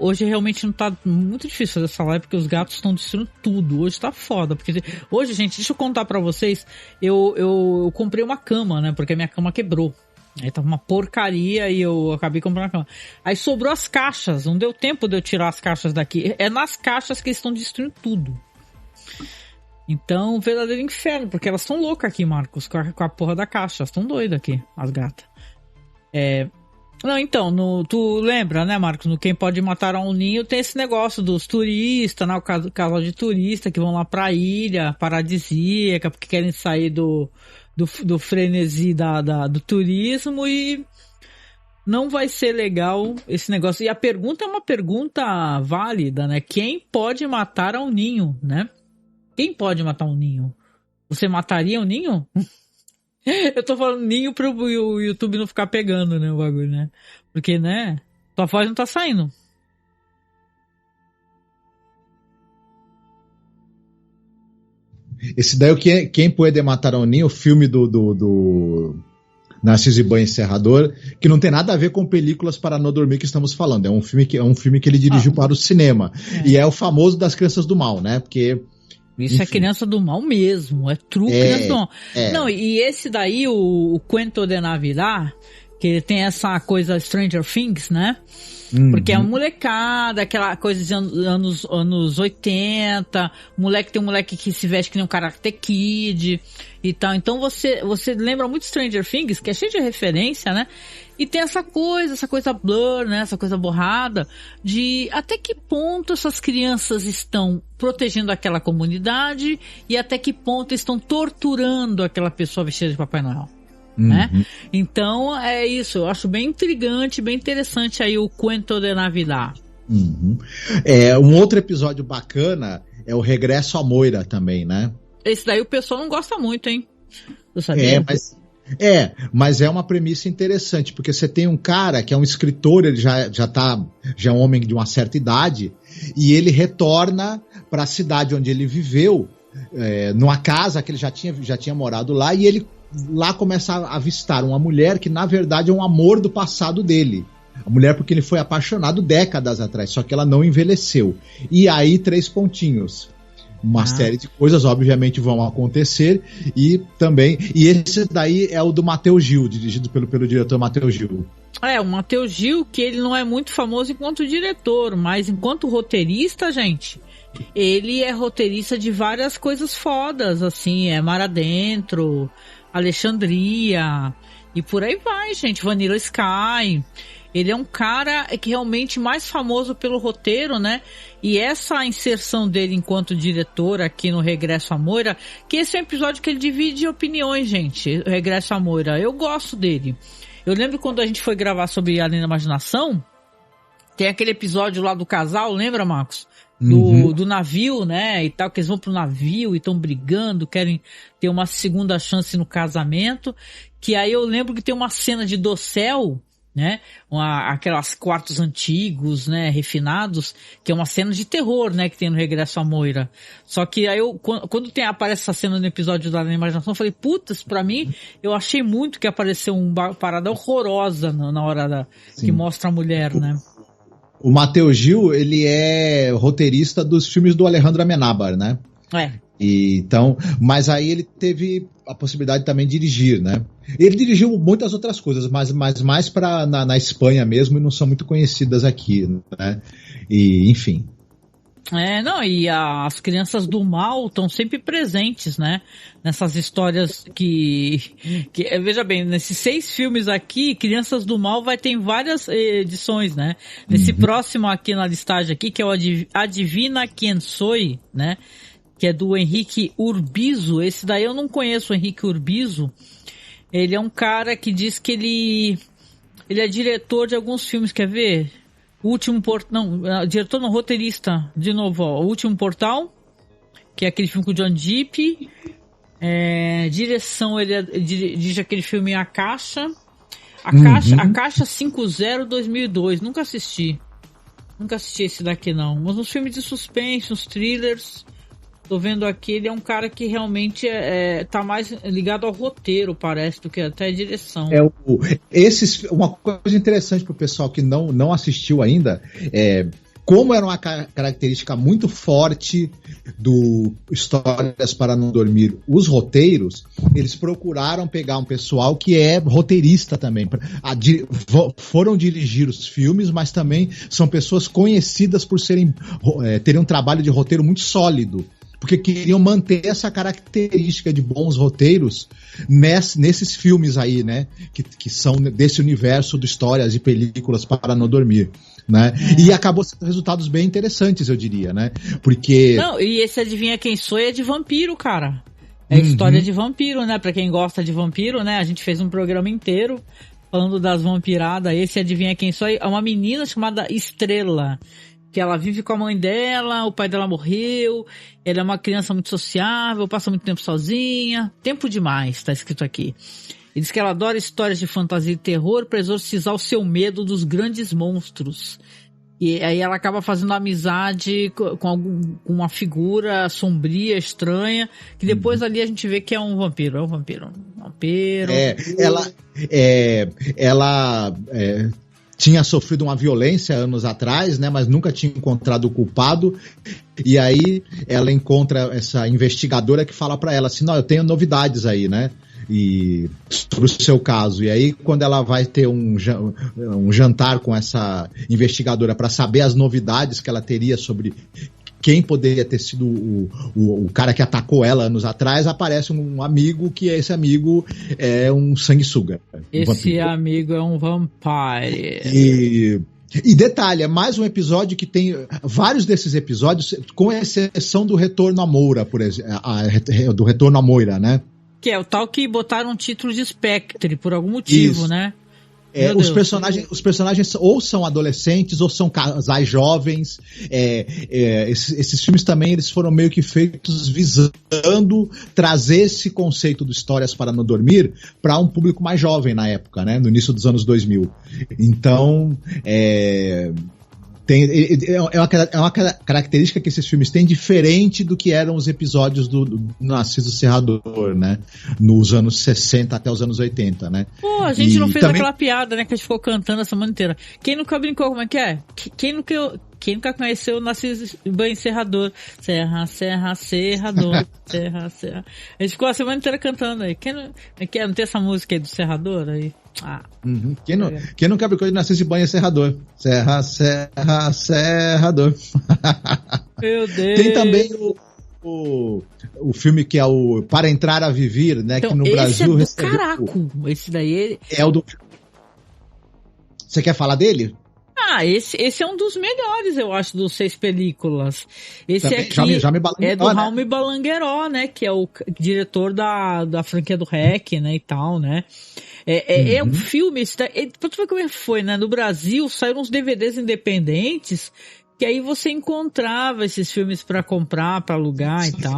Hoje realmente não tá muito difícil fazer essa live, porque os gatos estão destruindo tudo. Hoje tá foda, porque hoje, gente, deixa eu contar pra vocês, eu comprei uma cama, né, porque a minha cama quebrou. Aí tava uma porcaria e eu acabei comprando a cama. Aí sobrou as caixas, não deu tempo de eu tirar as caixas daqui. É nas caixas que eles estão destruindo tudo. Então, um verdadeiro inferno, porque elas estão loucas aqui, Marcos, com a porra da caixa. Elas estão doidas aqui, as gatas. Não, então, tu lembra, né, Marcos? No Quem Pode Matar um Ninho tem esse negócio dos turistas, né? O casal de turista que vão lá pra ilha paradisíaca, porque querem sair do frenesi do turismo, e não vai ser legal esse negócio. E a pergunta é uma pergunta válida, né? Quem pode matar um ninho, né? Quem pode matar um ninho? Você mataria um ninho? Eu tô falando ninho pro o YouTube não ficar pegando, né, o bagulho, né? Porque, né, tua voz não tá saindo. Esse daí é o Quem Pode Matar um Ninho, o filme do Narciso Iban Encerrador, que não tem nada a ver com Películas para Não Dormir que estamos falando. É um filme que ele dirigiu para o cinema. E é o famoso das Crianças do Mal, né? Porque... Isso, enfim, é Criança do Mal mesmo, é true Criança do Mal. Não, e esse daí, o Cuento de Navidad, que tem essa coisa Stranger Things, né? Porque é uma molecada, aquela coisa de anos 80, tem um moleque que se veste que nem um Karate Kid e tal. Então você lembra muito Stranger Things, que é cheio de referência, né? E tem essa coisa blur, né? Essa coisa borrada de até que ponto essas crianças estão protegendo aquela comunidade e até que ponto estão torturando aquela pessoa vestida de Papai Noel. Né? Então é isso, eu acho bem intrigante, bem interessante aí o Cuento de Navidad. Um outro episódio bacana é o Regresso à Moira também, né? Esse daí o pessoal não gosta muito, hein? Eu sabia. Mas é uma premissa interessante, porque você tem um cara que é um escritor, ele já é um homem de uma certa idade, e ele retorna para a cidade onde ele viveu, numa casa que ele já tinha morado lá, e ele lá começa a avistar uma mulher que na verdade é um amor do passado dele. A mulher porque ele foi apaixonado décadas atrás, só que ela não envelheceu. E aí 3 pontinhos. Uma série de coisas obviamente vão acontecer e esse daí é o do Matheus Gil, dirigido pelo diretor Matheus Gil. O Matheus Gil, que ele não é muito famoso enquanto diretor, mas enquanto roteirista, gente, ele é roteirista de várias coisas fodas, assim, Mar Adentro, Alexandria, e por aí vai, gente, Vanilla Sky. Ele é um cara que realmente mais famoso pelo roteiro, né? E essa inserção dele enquanto diretor aqui no Regresso à Moira, que esse é um episódio que ele divide opiniões, gente, o Regresso à Moira. Eu gosto dele. Eu lembro quando a gente foi gravar sobre Além da Imaginação, tem aquele episódio lá do casal, lembra, Marcos? Do navio, né, e tal, que eles vão pro navio e estão brigando, querem ter uma segunda chance no casamento, que aí eu lembro que tem uma cena de dossel, né, aquelas quartos antigos, né, refinados, que é uma cena de terror, né, que tem no Regresso à Moira. Só que aí quando aparece essa cena no episódio da Imaginação, eu falei, putz, pra mim, eu achei muito que apareceu uma parada horrorosa na hora que mostra a mulher, né. O Matheus Gil, ele é roteirista dos filmes do Alejandro Amenábar, né? Então, mas aí ele teve a possibilidade também de dirigir, né? Ele dirigiu muitas outras coisas, mas mais na Espanha mesmo, e não são muito conhecidas aqui, né? E, enfim. E as Crianças do Mal estão sempre presentes, né? Nessas histórias que veja bem, nesses 6 filmes aqui, Crianças do Mal vai ter várias edições, né? Nesse próximo aqui na listagem aqui, que é o Adivina Quem Soy, né? Que é do Henrique Urbizo. Esse daí eu não conheço, o Henrique Urbizo. Ele é um cara que diz que ele é diretor de alguns filmes, quer ver? Diretor não, roteirista, de novo, ó, O Último Portal, que é aquele filme com o John Depp. Direção, ele dirige aquele filme A Caixa. A Caixa 50 2002, nunca assisti esse daqui não, mas uns filmes de suspense, uns thrillers. Tô vendo aqui, ele é um cara que realmente tá mais ligado ao roteiro, parece, do que até a direção. Uma coisa interessante pro pessoal que não assistiu ainda, como era uma característica muito forte do Histórias para Não Dormir, os roteiros, eles procuraram pegar um pessoal que é roteirista também. Foram dirigir os filmes, mas também são pessoas conhecidas por terem um trabalho de roteiro muito sólido. porque queriam manter essa característica de bons roteiros nesses filmes aí, né? Que são desse universo de histórias e películas para não dormir. Né? E acabou sendo resultados bem interessantes, eu diria, né? Porque... Não, e esse Adivinha Quem Sou é de vampiro, cara. É história de vampiro, né? Pra quem gosta de vampiro, né? A gente fez um programa inteiro falando das vampiradas. Esse Adivinha Quem Sou é uma menina chamada Estrela, que ela vive com a mãe dela, o pai dela morreu, ela é uma criança muito sociável, passa muito tempo sozinha. Tempo demais, tá escrito aqui. E diz que ela adora histórias de fantasia e terror para exorcizar o seu medo dos grandes monstros. E aí ela acaba fazendo amizade com uma figura sombria, estranha, que depois ali a gente vê que é um vampiro. É um vampiro. Ela tinha sofrido uma violência anos atrás, né, mas nunca tinha encontrado o culpado. E aí ela encontra essa investigadora que fala para ela assim, não, eu tenho novidades aí, né? E sobre o seu caso. E aí, quando ela vai ter um jantar com essa investigadora para saber as novidades que ela teria sobre quem poderia ter sido o cara que atacou ela anos atrás, aparece um amigo, que esse amigo é um sanguessuga. Esse amigo é um vampire. E detalhe, é mais um episódio que tem vários desses episódios, com exceção do Retorno à Moira, por exemplo, do Retorno à Moira, né? Que é o tal que botaram um título de Spectre, por algum motivo, isso, né? Os personagens ou são adolescentes ou são casais jovens. Esses filmes também eles foram meio que feitos visando trazer esse conceito de histórias para não dormir para um público mais jovem na época, né? No início dos anos 2000. Então, é uma característica que esses filmes têm diferente do que eram os episódios do Narciso Serrador, né? Nos anos 60 até os anos 80, né? Pô, a gente não fez aquela piada, né? Que a gente ficou cantando a semana inteira. Quem nunca brincou, como é que é? Quem nunca conheceu o Narciso Banho Serrador? Serra, serra, serrador. Serra, serra. A gente ficou a semana inteira cantando aí. Não tem essa música aí do Serrador aí? Quem nunca brincou de Narciso Banho Serrador? Serra, serra, serrador. Meu Deus. Tem também o filme que é o Para Entrar a Viver, né? Então, que no Brasil recebeu. Caraca, esse daí é o do. Você quer falar dele? Esse é um dos melhores, eu acho, dos 6 películas. Esse também, aqui já me é do Jaume Balangueró, né? Que é o diretor da franquia do REC, né? E tal, né? É um filme, pra tu ver como é que foi, né? No Brasil saíram uns DVDs independentes que aí você encontrava esses filmes pra comprar, pra alugar e tal.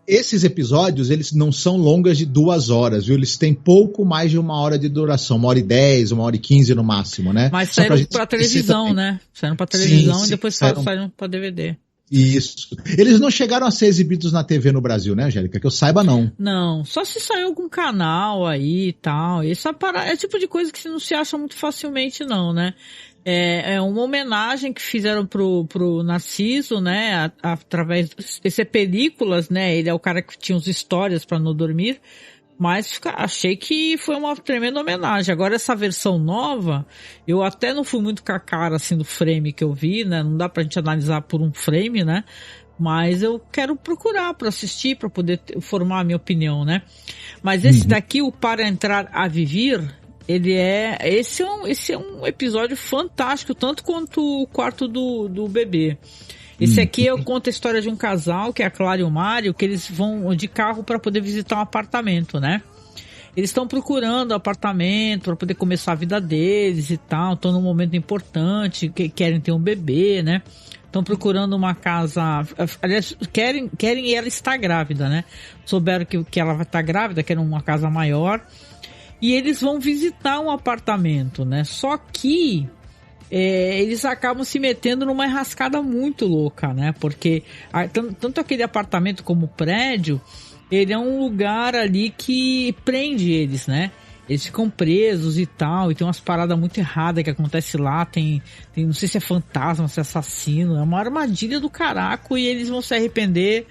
Esses episódios, eles não são longas de 2 horas, viu? Eles têm pouco mais de 1 hora de duração, 1h10, 1h15 no máximo, né? Mas saíram pra televisão, né? Saíram pra televisão e depois saíram pra DVD. Isso. Eles não chegaram a ser exibidos na TV no Brasil, né, Angélica? Que eu saiba, não. Não, só se saiu algum canal aí e tal. Essa é o tipo de coisa que não se acha muito facilmente, não, né? É uma homenagem que fizeram pro Narciso, né? Através. Esse é películas, né? Ele é o cara que tinha as histórias pra não dormir. Mas achei que foi uma tremenda homenagem. Agora essa versão nova, eu até não fui muito com a cara assim do frame que eu vi, né? Não dá pra gente analisar por um frame, né? Mas eu quero procurar pra assistir, pra poder formar a minha opinião, né? Mas esse daqui, o Para Entrar a Viver, esse é um episódio fantástico, tanto quanto o quarto do bebê. Esse aqui conta a história de um casal, que é a Clara e o Mário, que eles vão de carro para poder visitar um apartamento, né? Eles estão procurando apartamento para poder começar a vida deles e tal, estão num momento importante, que querem ter um bebê, né? Estão procurando uma casa, aliás, querem e ela está grávida, né? Souberam que ela vai estar grávida, querem uma casa maior, e eles vão visitar um apartamento, né? Só que eles acabam se metendo numa enrascada muito louca, né? Porque tanto aquele apartamento como o prédio, ele é um lugar ali que prende eles, né? Eles ficam presos e tal, e tem umas paradas muito erradas que acontecem lá, tem não sei se é fantasma, se é assassino, é uma armadilha do caraco e eles vão se arrepender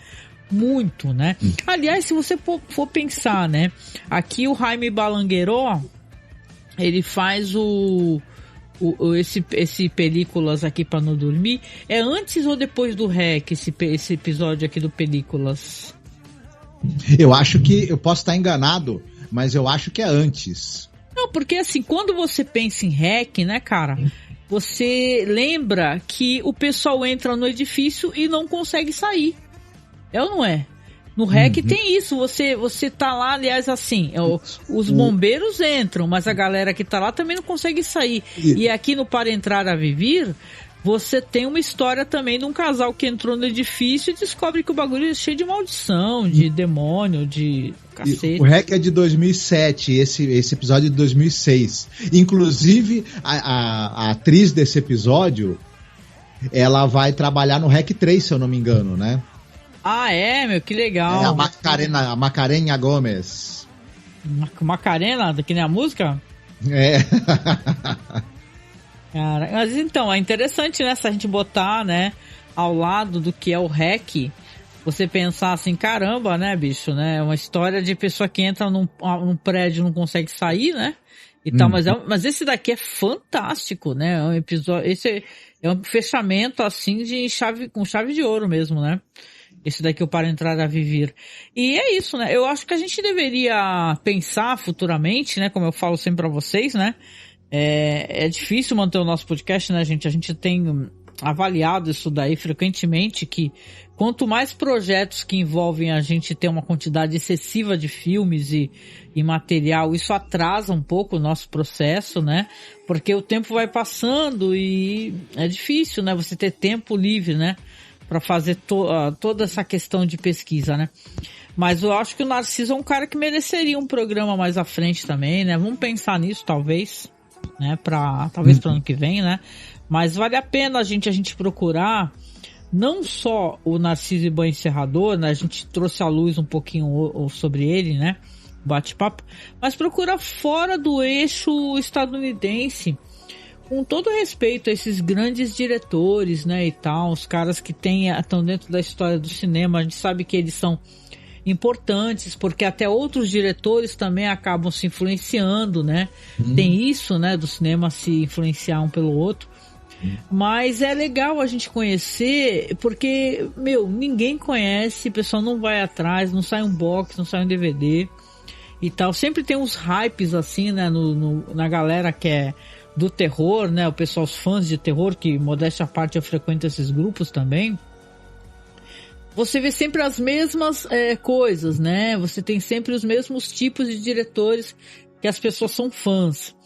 muito, né? Aliás, se você for pensar, né? Aqui o Jaime Balangueró, ele faz o esse Películas aqui pra não dormir, é antes ou depois do REC, esse episódio aqui do Películas? Eu acho que, eu posso estar enganado, mas eu acho que é antes. Não, porque assim, quando você pensa em REC, né, cara, você lembra que o pessoal entra no edifício e não consegue sair. É ou não é? No REC tem isso, você tá lá, aliás, assim, os bombeiros entram, mas a galera que tá lá também não consegue sair. E aqui no Para Entrar a Viver, você tem uma história também de um casal que entrou no edifício e descobre que o bagulho é cheio de maldição, de demônio, de cacete. O REC é de 2007, esse episódio é de 2006. Inclusive, a atriz desse episódio, ela vai trabalhar no REC 3, se eu não me engano, né? Ah, meu, que legal. É a Macarena Gomes. Macarena, que nem a música? É. Cara, mas então, é interessante, né, se a gente botar, né, ao lado do que é o REC, você pensar assim, caramba, né, bicho, né, uma história de pessoa que entra num prédio e não consegue sair, né, e tal, mas esse daqui é fantástico, né, é um episódio, esse é um fechamento, assim, com chave de ouro mesmo, né. Esse daqui eu Para Entrar a Viver. E é isso, né? Eu acho que a gente deveria pensar futuramente, né? Como eu falo sempre pra vocês, né? É difícil manter o nosso podcast, né, gente? A gente tem avaliado isso daí frequentemente, que quanto mais projetos que envolvem a gente ter uma quantidade excessiva de filmes e material, isso atrasa um pouco o nosso processo, né? Porque o tempo vai passando e é difícil, né? Você ter tempo livre, né? Para fazer toda essa questão de pesquisa, né? Mas eu acho que o Narciso é um cara que mereceria um programa mais à frente também, né? Vamos pensar nisso, talvez, né? Talvez para ano que vem, né? Mas vale a pena a gente procurar não só o Narciso Iban Encerrador, né? A gente trouxe à luz um pouquinho sobre ele, né? Bate-papo, mas procura fora do eixo estadunidense, com todo respeito a esses grandes diretores, né, e tal, os caras que estão dentro da história do cinema. A gente sabe que eles são importantes, porque até outros diretores também acabam se influenciando, né, tem isso, né, do cinema se influenciar um pelo outro, mas é legal a gente conhecer, porque, ninguém conhece, o pessoal não vai atrás, não sai um box, não sai um DVD e tal, sempre tem uns hypes assim, né, na galera que é do terror, né? O pessoal, os fãs de terror, que modéstia à parte eu frequento esses grupos também. Você vê sempre as mesmas coisas, né? Você tem sempre os mesmos tipos de diretores que as pessoas são fãs.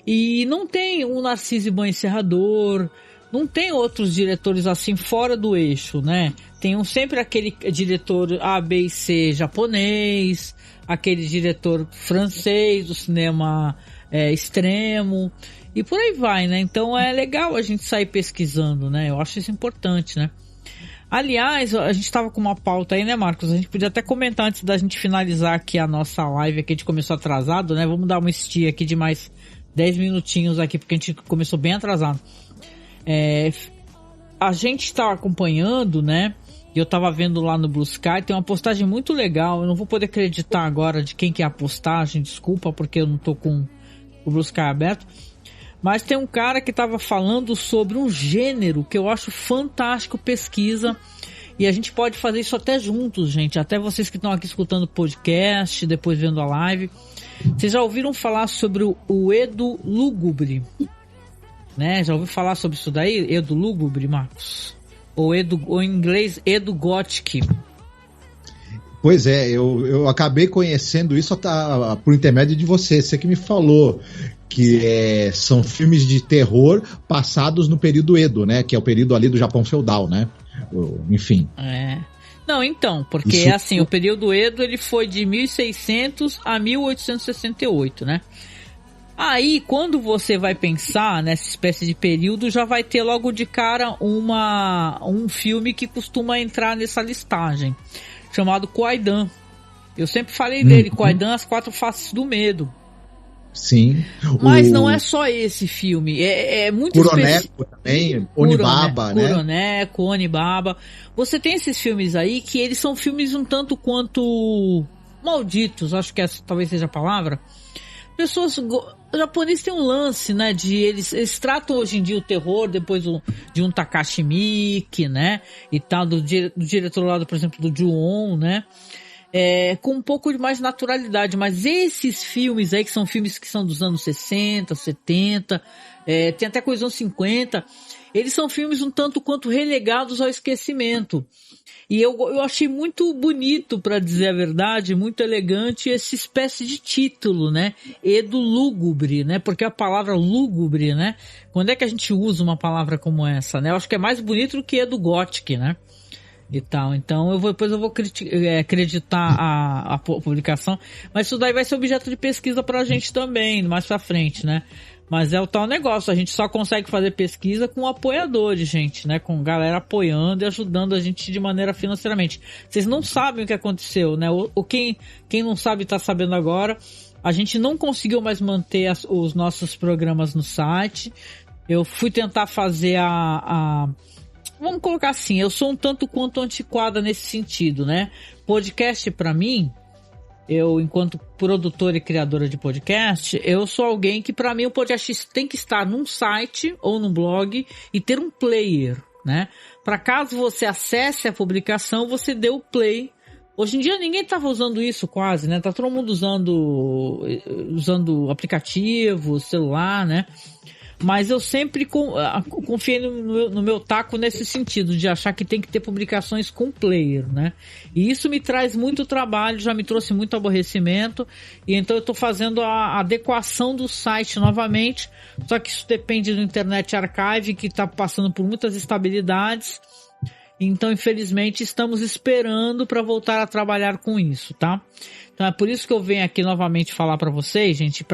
E não tem um Narciso Iban Encerrador, não tem outros diretores assim fora do eixo, né? Tem sempre aquele diretor A, B e C japonês, aquele diretor francês do cinema extremo, e por aí vai, né? Então é legal a gente sair pesquisando, né? Eu acho isso importante, né? Aliás, a gente tava com uma pauta aí, né, Marcos? A gente podia até comentar antes da gente finalizar aqui a nossa live, que a gente começou atrasado, né? Vamos dar uma estia aqui de mais 10 minutinhos aqui, porque a gente começou bem atrasado. A gente tá acompanhando, né? E eu tava vendo lá no Blue Sky, tem uma postagem muito legal. Eu não vou poder acreditar agora de quem que é a postagem, desculpa, porque eu não tô com o Blue Sky aberto. Mas tem um cara que estava falando sobre um gênero que eu acho fantástico, pesquisa. E a gente pode fazer isso até juntos, gente. Até vocês que estão aqui escutando o podcast, depois vendo a live. Vocês já ouviram falar sobre o Edo Lúgubre? Né? Já ouviu falar sobre isso daí? Edo Lúgubre, Marcos? Ou em inglês, Edo Gothic. Pois é, eu acabei conhecendo isso por intermédio de você que me falou que são filmes de terror passados no período Edo, né? Que é o período ali do Japão feudal, né? Enfim. Não, então, porque isso... assim, o período Edo ele foi de 1600 a 1868, né? Aí, quando você vai pensar nessa espécie de período, já vai ter logo de cara um filme que costuma entrar nessa listagem, chamado Kwaidan. Eu sempre falei dele, Kwaidan, As Quatro Faces do Medo. Sim. Mas não é só esse filme, é muito Kuroneko também, Onibaba, né? Kuroneko, Onibaba. Você tem esses filmes aí que eles são filmes um tanto quanto malditos, acho que essa talvez seja a palavra. pessoas... O japonês tem um lance, né, de eles tratam hoje em dia o terror depois de um Takashi Miike, né, e tal, do diretor lá, por exemplo, do Ju-On, né, com um pouco de mais naturalidade, mas esses filmes aí, que são filmes que são dos anos 60, 70, tem até coisa dos anos 50, eles são filmes um tanto quanto relegados ao esquecimento. E eu achei muito bonito, para dizer a verdade, muito elegante essa espécie de título, né? Edo lúgubre, né? Porque a palavra lúgubre, né? Quando é que a gente usa uma palavra como essa, né? Eu acho que é mais bonito do que Edo Gothic, né? E tal. Então depois eu vou acreditar a publicação. Mas isso daí vai ser objeto de pesquisa pra gente também, mais pra frente, né? Mas é o tal negócio, a gente só consegue fazer pesquisa com apoiadores, gente, né? Com galera apoiando e ajudando a gente de maneira financeiramente. Vocês não sabem o que aconteceu, né? Quem não sabe tá sabendo agora. A gente não conseguiu mais manter os nossos programas no site. Eu fui tentar fazer vamos colocar assim, eu sou um tanto quanto antiquada nesse sentido, né? Podcast pra mim... Eu, enquanto produtora e criadora de podcast, eu sou alguém que, para mim, o podcast tem que estar num site ou num blog e ter um player, né? Para caso você acesse a publicação, você dê o play. Hoje em dia ninguém tava usando isso quase, né? Tá todo mundo usando aplicativo, celular, né? Mas eu sempre confiei no meu taco nesse sentido, de achar que tem que ter publicações com player, né? E isso me traz muito trabalho, já me trouxe muito aborrecimento, e então eu tô fazendo a adequação do site novamente, só que isso depende do Internet Archive, que tá passando por muitas instabilidades, então infelizmente estamos esperando para voltar a trabalhar com isso, tá? Então é por isso que eu venho aqui novamente falar para vocês, gente,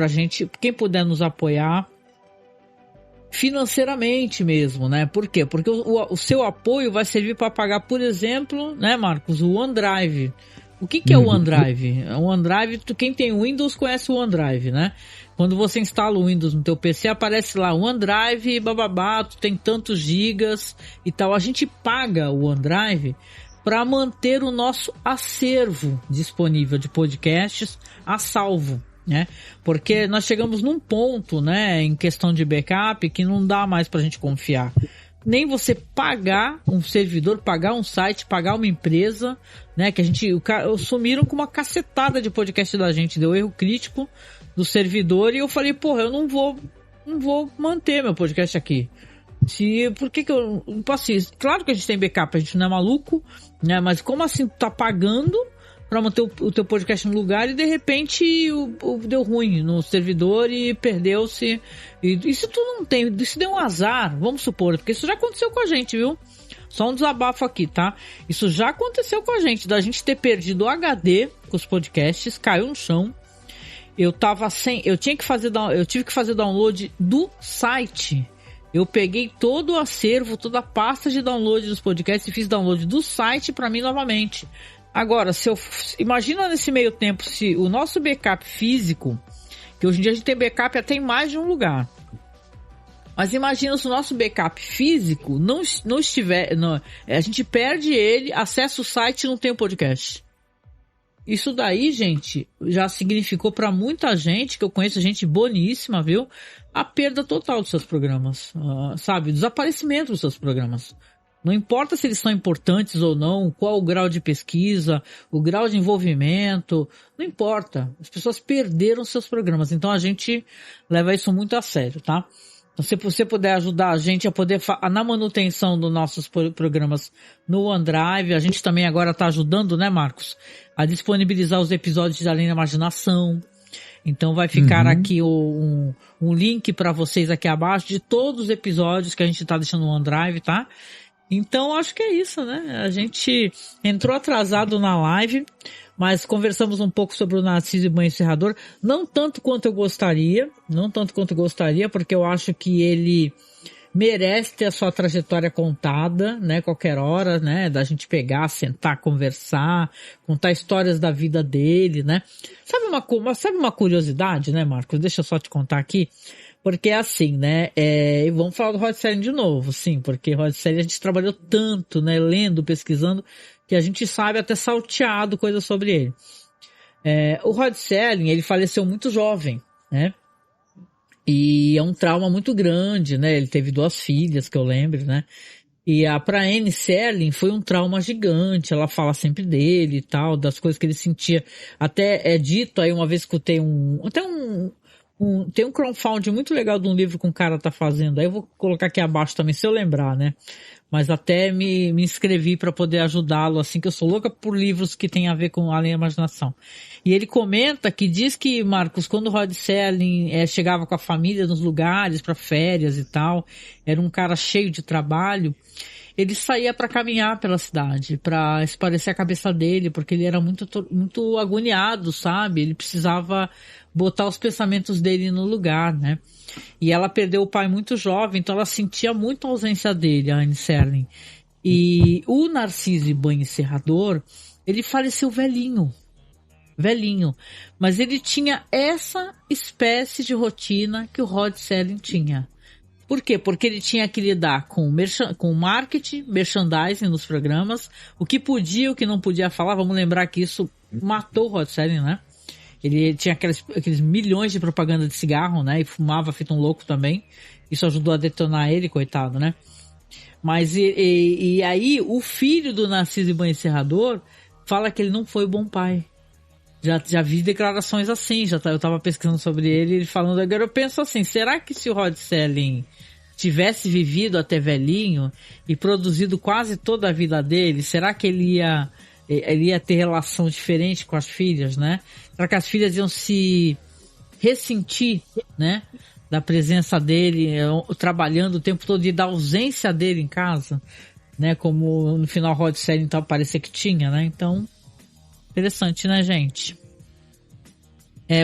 quem puder nos apoiar, financeiramente mesmo, né? Por quê? Porque o seu apoio vai servir para pagar, por exemplo, né, Marcos, o OneDrive. O que é o OneDrive? O OneDrive, quem tem Windows conhece o OneDrive, né? Quando você instala o Windows no teu PC, aparece lá OneDrive, bababá, tu tem tantos gigas e tal. A gente paga o OneDrive para manter o nosso acervo disponível de podcasts a salvo, né? Porque nós chegamos num ponto, né, em questão de backup, que não dá mais pra gente confiar. Nem você pagar um servidor, pagar um site, pagar uma empresa, né, que sumiram com uma cacetada de podcast da gente, deu erro crítico do servidor, e eu falei, porra, eu não vou manter meu podcast aqui. Por que eu não posso ir? Claro que a gente tem backup, a gente não é maluco, né, mas como assim tu tá pagando para manter o teu podcast no lugar e de repente deu ruim no servidor e perdeu-se. E se tu não tem, se deu um azar, vamos supor, porque isso já aconteceu com a gente, viu? Só um desabafo aqui, tá? Isso já aconteceu com a gente, da gente ter perdido o HD com os podcasts, caiu no chão. Eu tive que fazer download do site. Eu peguei todo o acervo, toda a pasta de download dos podcasts e fiz download do site para mim novamente. Agora, imagina nesse meio tempo, se o nosso backup físico, que hoje em dia a gente tem backup até em mais de um lugar, mas imagina se o nosso backup físico não estiver, a gente perde ele, acessa o site e não tem o podcast. Isso daí, gente, já significou para muita gente, que eu conheço gente boníssima, viu? A perda total dos seus programas, sabe? O desaparecimento dos seus programas. Não importa se eles são importantes ou não, qual o grau de pesquisa, o grau de envolvimento, não importa. As pessoas perderam seus programas, então a gente leva isso muito a sério, tá? Então, se você puder ajudar a gente a poder na manutenção dos nossos programas no OneDrive, a gente também agora está ajudando, né, Marcos, a disponibilizar os episódios de Além da Imaginação. Então vai ficar aqui um link para vocês aqui abaixo de todos os episódios que a gente está deixando no OneDrive, tá? Então acho que é isso, né? A gente entrou atrasado na live, mas conversamos um pouco sobre o Narciso e Banho Encerrador, não tanto quanto eu gostaria, porque eu acho que ele merece ter a sua trajetória contada, né, qualquer hora, né, da gente pegar, sentar, conversar, contar histórias da vida dele, né. Sabe uma curiosidade, né, Marcos? Deixa eu só te contar aqui. Porque é assim, né, vamos falar do Rod Serling de novo, sim, porque Rod Serling a gente trabalhou tanto, né, lendo, pesquisando, que a gente sabe até salteado coisas sobre ele. O Rod Serling, ele faleceu muito jovem, né? E é um trauma muito grande, né? Ele teve 2 filhas, que eu lembro, né? E pra Anne Serling foi um trauma gigante, ela fala sempre dele e tal, das coisas que ele sentia. Até é dito, aí uma vez escutei tem um crowdfunding muito legal de um livro que um cara tá fazendo, aí eu vou colocar aqui abaixo também, se eu lembrar, né? Mas até me inscrevi para poder ajudá-lo, assim, que eu sou louca por livros que tem a ver com além da imaginação. E ele comenta que diz que, Marcos, quando o Rod Serling chegava com a família nos lugares, para férias e tal, era um cara cheio de trabalho, ele saía para caminhar pela cidade, para espairecer a cabeça dele, porque ele era muito agoniado, sabe? Ele precisava botar os pensamentos dele no lugar, né? E ela perdeu o pai muito jovem, então ela sentia muito a ausência dele, a Anne Serling. E o Narciso Ibanez Serrador, ele faleceu velhinho, mas ele tinha essa espécie de rotina que o Rod Serling tinha. Por quê? Porque ele tinha que lidar com marketing, merchandising nos programas, o que podia, o que não podia falar. Vamos lembrar que isso matou o Rod Serling, né? Ele tinha aqueles milhões de propaganda de cigarro, né? E fumava feito um louco também. Isso ajudou a detonar ele, coitado, né? Mas e aí o filho do Narciso Ibanez Serrador fala que ele não foi bom pai. Já vi declarações assim, eu tava pesquisando sobre ele falando, agora eu penso assim, será que se o Rod Serling tivesse vivido até velhinho e produzido quase toda a vida dele, será que ele ia ter relação diferente com as filhas, né? Será que as filhas iam se ressentir, né? Da presença dele, trabalhando o tempo todo e da ausência dele em casa, né? Como no final Rod Serling então parecia que tinha, né? Então, interessante, né, gente?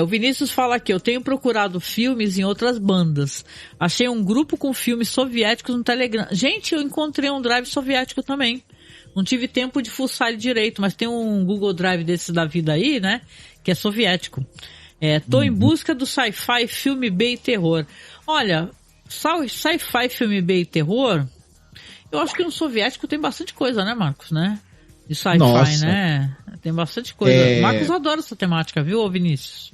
O Vinícius fala aqui, eu tenho procurado filmes em outras bandas. Achei um grupo com filmes soviéticos no Telegram. Gente, eu encontrei um drive soviético também. Não tive tempo de fuçar ele direito, mas tem um Google Drive desse da vida aí, né? Que é soviético. Tô em busca do sci-fi, filme B e terror. Olha, sci-fi, filme B e terror, eu acho que no soviético tem bastante coisa, né, Marcos, né? De sci-fi, né? Tem bastante coisa. Marcos adora essa temática, viu, Vinícius?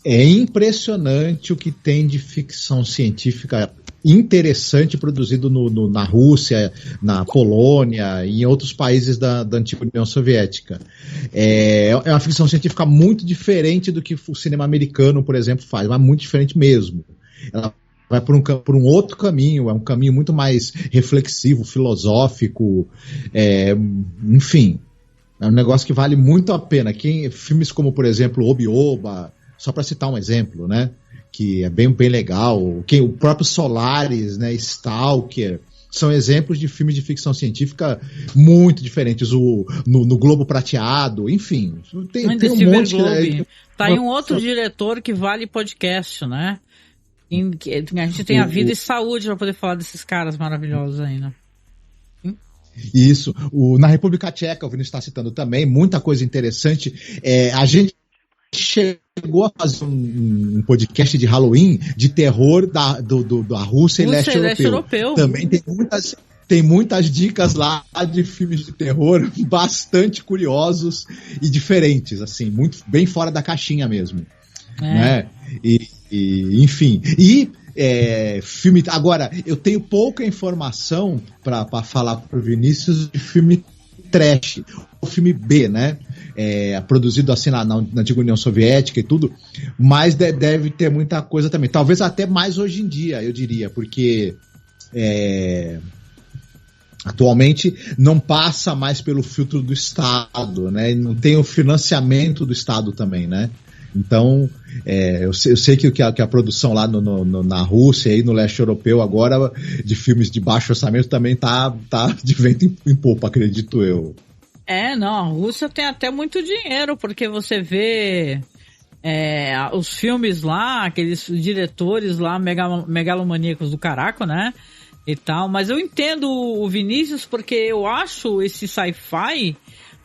É impressionante o que tem de ficção científica interessante produzido na Rússia, na Polônia e em outros países da antiga União Soviética. É uma ficção científica muito diferente do que o cinema americano, por exemplo, faz, mas muito diferente mesmo. Ela vai por um outro caminho, é um caminho muito mais reflexivo, filosófico, enfim, é um negócio que vale muito a pena. Filmes como, por exemplo, Obi-Oba, só para citar um exemplo, né, que é bem legal, o próprio Solaris, né, Stalker, são exemplos de filmes de ficção científica muito diferentes, no Globo Prateado, enfim, tem um monte que... Tá aí um outro diretor que vale podcast, né? A gente tem a vida e saúde para poder falar desses caras maravilhosos aí, né? Isso. Na República Tcheca, o Vinícius está citando também, muita coisa interessante. A gente chegou a fazer um podcast de Halloween de terror da Rússia e leste europeu. Também tem muitas dicas lá de filmes de terror bastante curiosos e diferentes, assim, muito bem fora da caixinha mesmo. Né? Enfim, filme. Agora, eu tenho pouca informação para falar pro Vinícius de filme trash, o filme B, né? Produzido assim na antiga União Soviética e tudo, mas deve ter muita coisa também. Talvez até mais hoje em dia, eu diria, porque atualmente não passa mais pelo filtro do Estado, né? Não tem o financiamento do Estado também, né? Então, eu sei que a produção lá na Rússia e no leste europeu agora, de filmes de baixo orçamento, também tá de vento em popa, acredito eu. Não, a Rússia tem até muito dinheiro, porque você vê os filmes lá, aqueles diretores lá, megalomaníacos do caraca, né? E tal, mas eu entendo o Vinícius, porque eu acho esse sci-fi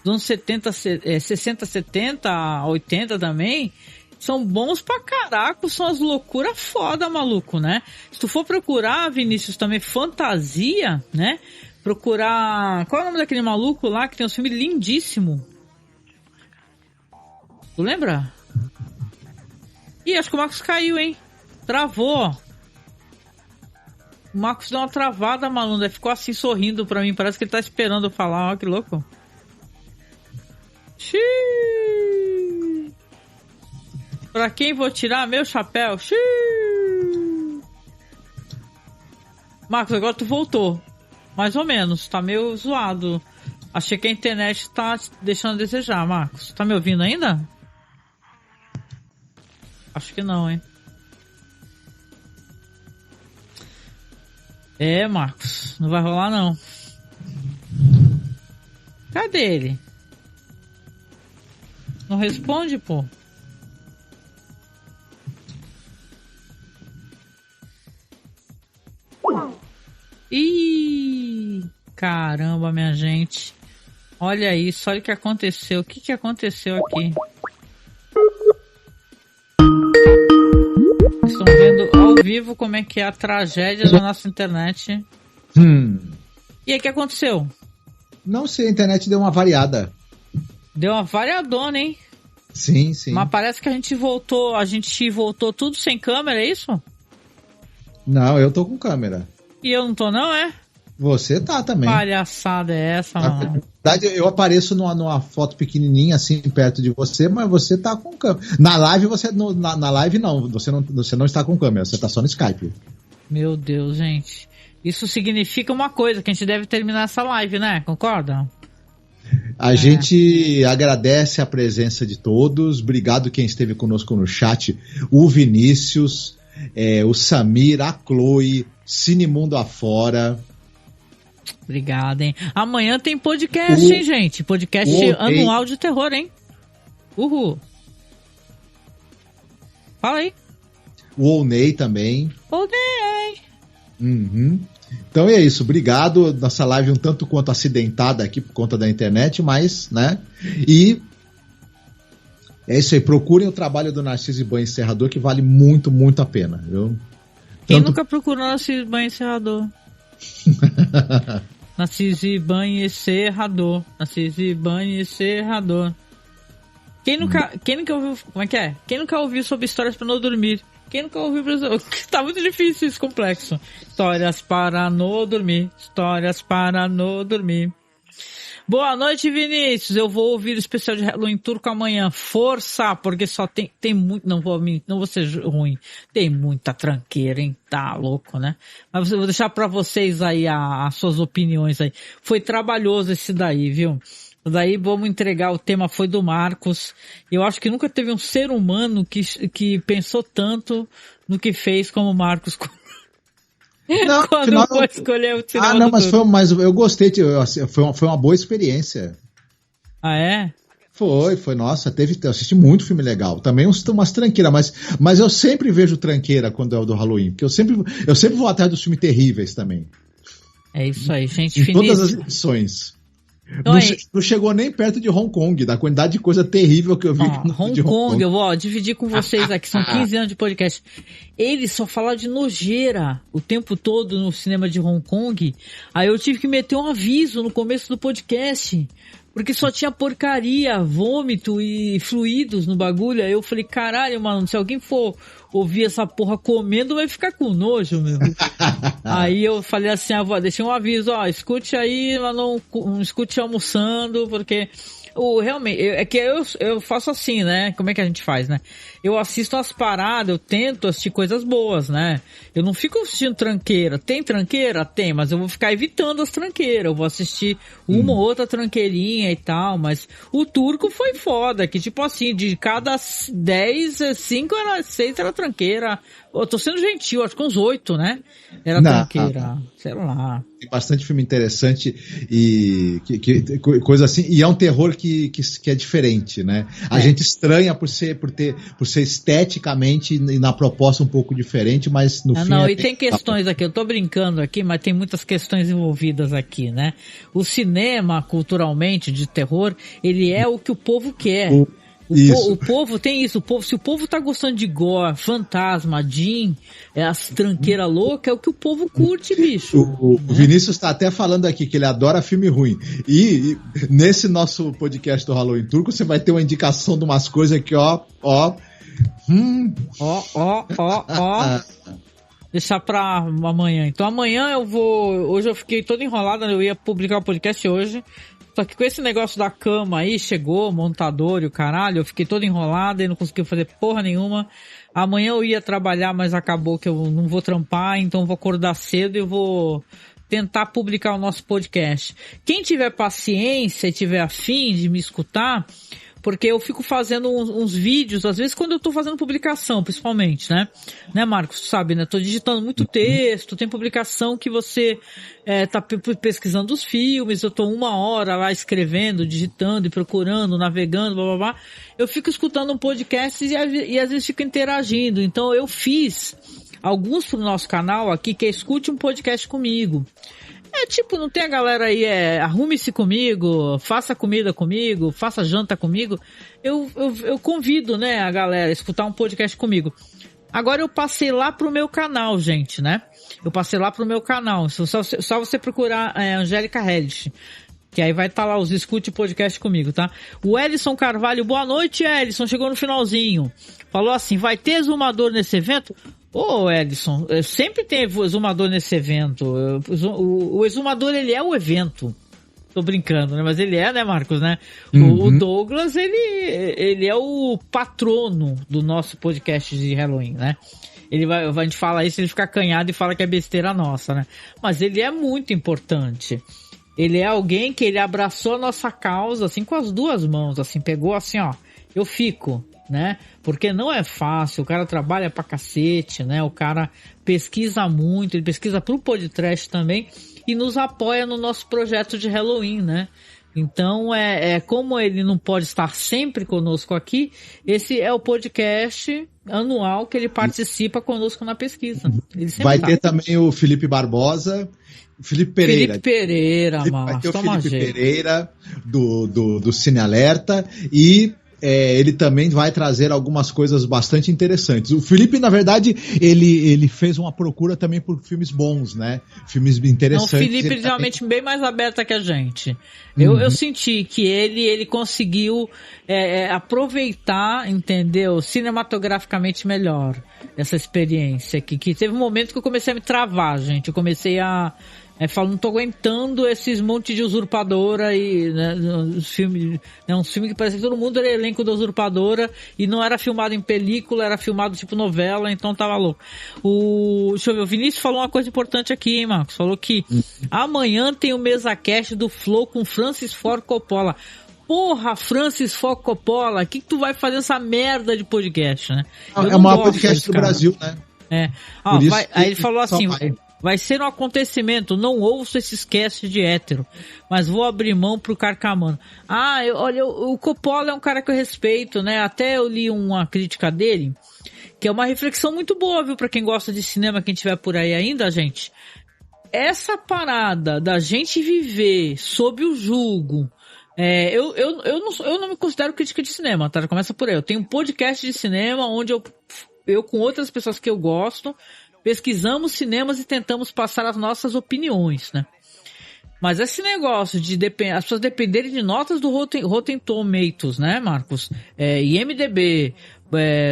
dos anos 60, 70, 80 também, são bons pra caraca, são as loucuras foda, maluco, né? Se tu for procurar, Vinícius, também fantasia, né? Procurar... Qual é o nome daquele maluco lá que tem um filme lindíssimo? Tu lembra? Ih, acho que o Marcos caiu, hein? Travou. O Marcos deu uma travada, malandro. Ficou assim sorrindo pra mim. Parece que ele tá esperando eu falar. Ó, que louco. Xiii. Pra quem vou tirar meu chapéu? Xiii. Marcos, agora tu voltou. Mais ou menos. Tá meio zoado. Achei que a internet tá deixando a desejar, Marcos. Tá me ouvindo ainda? Acho que não, hein? É, Marcos. Não vai rolar, não. Cadê ele? Não responde, pô. Ih, caramba, minha gente. Olha isso, olha o que aconteceu. O que aconteceu aqui? Estão vendo ao vivo como é que é a tragédia da nossa internet. E aí, o que aconteceu? Não sei, a internet deu uma variada. Deu uma variadona, hein? Sim, sim. Mas parece que a gente voltou tudo sem câmera, é isso? Não, eu tô com câmera. E eu não tô, não, é? Você tá também. Palhaçada é essa, mano? Na verdade, eu apareço numa foto pequenininha assim perto de você, mas você tá com câmera. Na live na live não, você não está com câmera, você tá só no Skype. Meu Deus, gente. Isso significa uma coisa, que a gente deve terminar essa live, né? Concorda? A gente agradece a presença de todos. Obrigado quem esteve conosco no chat. O Vinícius, o Samir, a Chloe, Cinemundo Afora. Obrigado, hein? Amanhã tem podcast, hein, gente? Podcast anual de terror, hein? Uhul. Fala aí. O Olney também. Olney! Uhum. Então é isso, obrigado. Nossa live um tanto quanto acidentada aqui por conta da internet, mas, né? E é isso aí, procurem o trabalho do Narciso Iban Encerrador, que vale muito, muito a pena, viu? Quem nunca procurou Narciso Iban Encerrador? Narciso Iban Encerrador. Narciso Iban Encerrador. Quem nunca ouviu, como é que é? Quem nunca ouviu sobre histórias para não dormir? Quem nunca ouviu? Tá muito difícil esse complexo. Histórias para não dormir. Histórias para não dormir. Boa noite, Vinícius. Eu vou ouvir o especial de Halloween Turco amanhã. Força, porque só tem muito... Não vou ser ruim. Tem muita tranqueira, hein? Tá louco, né? Mas eu vou deixar pra vocês aí as suas opiniões aí. Foi trabalhoso esse daí, viu? Daí vamos entregar, o tema foi do Marcos. Eu acho que nunca teve um ser humano que pensou tanto no que fez como o Marcos. Não, quando final, foi escolher o cinema. não, mas eu gostei, foi uma boa experiência. Ah, é? Foi, nossa, eu assisti muito filme legal. Também umas tranqueiras, mas eu sempre vejo tranqueira quando é o do Halloween, porque eu sempre vou atrás dos filmes terríveis também. É isso aí, gente. Em todas as edições. Então, não chegou nem perto de Hong Kong, da quantidade de coisa terrível que eu vi. Hong Kong, eu vou dividir com vocês aqui, são 15 anos de podcast. Eles só falaram de nojeira o tempo todo no cinema de Hong Kong. Aí eu tive que meter um aviso no começo do podcast, porque só tinha porcaria, vômito e fluidos no bagulho. Aí eu falei, caralho, mano, se alguém for ouvir essa porra comendo, vai ficar com nojo, meu. Aí eu falei assim, deixei um aviso, escute aí, mas não escute almoçando, porque realmente, é que eu faço assim, né? Como é que a gente faz, né? Eu assisto as paradas, eu tento assistir coisas boas, né? Eu não fico assistindo tranqueira. Tem tranqueira? Tem, mas eu vou ficar evitando as tranqueiras. Eu vou assistir uma ou outra tranqueirinha e tal, mas o turco foi foda, que tipo assim, de cada 10, 6 era tranqueira. Eu tô sendo gentil, acho que uns 8, né? Era tranqueira, sei lá. Tem bastante filme interessante e coisa assim, e é um terror que é diferente, né? A gente estranha por ser esteticamente e na proposta um pouco diferente, mas no fim... Não, e tem questões aqui, eu tô brincando aqui, mas tem muitas questões envolvidas aqui, né? O cinema, culturalmente, de terror, ele é o que o povo quer. O povo tem isso, se o povo tá gostando de gore, fantasma, Jin, as tranqueiras loucas, é o que o povo curte, bicho. O Vinícius tá até falando aqui que ele adora filme ruim. E nesse nosso podcast do Halloween Turco, você vai ter uma indicação de umas coisas que, Ó. Deixar pra amanhã. Então amanhã eu vou... Hoje eu fiquei toda enrolada, eu ia publicar o podcast hoje. Só que com esse negócio da cama aí, chegou, montador e o caralho, eu fiquei toda enrolada e não consegui fazer porra nenhuma. Amanhã eu ia trabalhar, mas acabou que eu não vou trampar, então eu vou acordar cedo e eu vou tentar publicar o nosso podcast. Quem tiver paciência e tiver afim de me escutar, porque eu fico fazendo uns vídeos, às vezes quando eu tô fazendo publicação, principalmente, né? Né, Marcos? Tu sabe, né? Tô digitando muito texto, tem publicação que você tá pesquisando os filmes, eu tô 1 hora lá escrevendo, digitando e procurando, navegando, blá blá blá. Eu fico escutando um podcast e às vezes fico interagindo. Então eu fiz alguns pro nosso canal aqui, que é Escute um Podcast Comigo. Tipo, não tem a galera aí, arrume-se comigo, faça comida comigo, faça janta comigo. Eu convido, né, a galera a escutar um podcast comigo. Agora eu passei lá pro meu canal, gente, né? Eu passei lá pro meu canal. Só você procurar Angélica Hellish, que aí vai estar lá os Escute Podcast Comigo, tá? O Ellison Carvalho, boa noite, Ellison, chegou no finalzinho. Falou assim, vai ter exumador nesse evento? Ô, Edson, sempre tem exumador nesse evento. O exumador, ele é o evento. Tô brincando, né? Mas ele é, né, Marcos, né? O Douglas, ele é o patrono do nosso podcast de Halloween, né? A gente fala isso, ele fica acanhado e fala que é besteira nossa, né? Mas ele é muito importante. Ele é alguém que ele abraçou a nossa causa, assim, com as 2 mãos, assim, pegou assim, ó, eu fico, né? Porque não é fácil, o cara trabalha pra cacete, né? O cara pesquisa muito, ele pesquisa pro podcast também e nos apoia no nosso projeto de Halloween, né? Então, como ele não pode estar sempre conosco aqui, esse é o podcast anual que ele participa conosco na pesquisa. Ele vai ter também o Felipe Barbosa, Felipe Pereira. Vai ter o Felipe Pereira do Cine Alerta e ele também vai trazer algumas coisas bastante interessantes. O Felipe, na verdade, ele fez uma procura também por filmes bons, né? Filmes interessantes. Não, o Felipe realmente também... bem mais aberto que a gente. Eu senti que ele conseguiu aproveitar, entendeu? Cinematograficamente melhor essa experiência aqui. Que teve um momento que eu comecei a me travar, gente. Eu comecei falo, não tô aguentando esses monte de usurpadora e, né, uns filmes que parece que todo mundo era elenco da usurpadora e não era filmado em película, era filmado tipo novela, então tava louco. Deixa eu ver, o Vinícius falou uma coisa importante aqui, hein, Marcos? Falou que amanhã tem o MesaCast do Flow com Francis Ford Coppola. Porra, Francis Ford Coppola, o que tu vai fazer essa merda de podcast, né? É o maior podcast do Brasil, né? Aí ele falou assim... Vai ser um acontecimento, não ouço esses casts de hétero, mas vou abrir mão pro Carcamano. Olha, o Coppola é um cara que eu respeito, né? Até eu li uma crítica dele, que é uma reflexão muito boa, viu? Pra quem gosta de cinema, quem tiver por aí ainda, gente. Essa parada da gente viver sob o julgo... eu não me considero crítica de cinema, tá? Começa por aí. Eu tenho um podcast de cinema onde eu com outras pessoas que eu gosto... pesquisamos cinemas e tentamos passar as nossas opiniões, né? Mas esse negócio de as pessoas dependerem de notas do Rotten Tomatoes, né, Marcos? IMDb,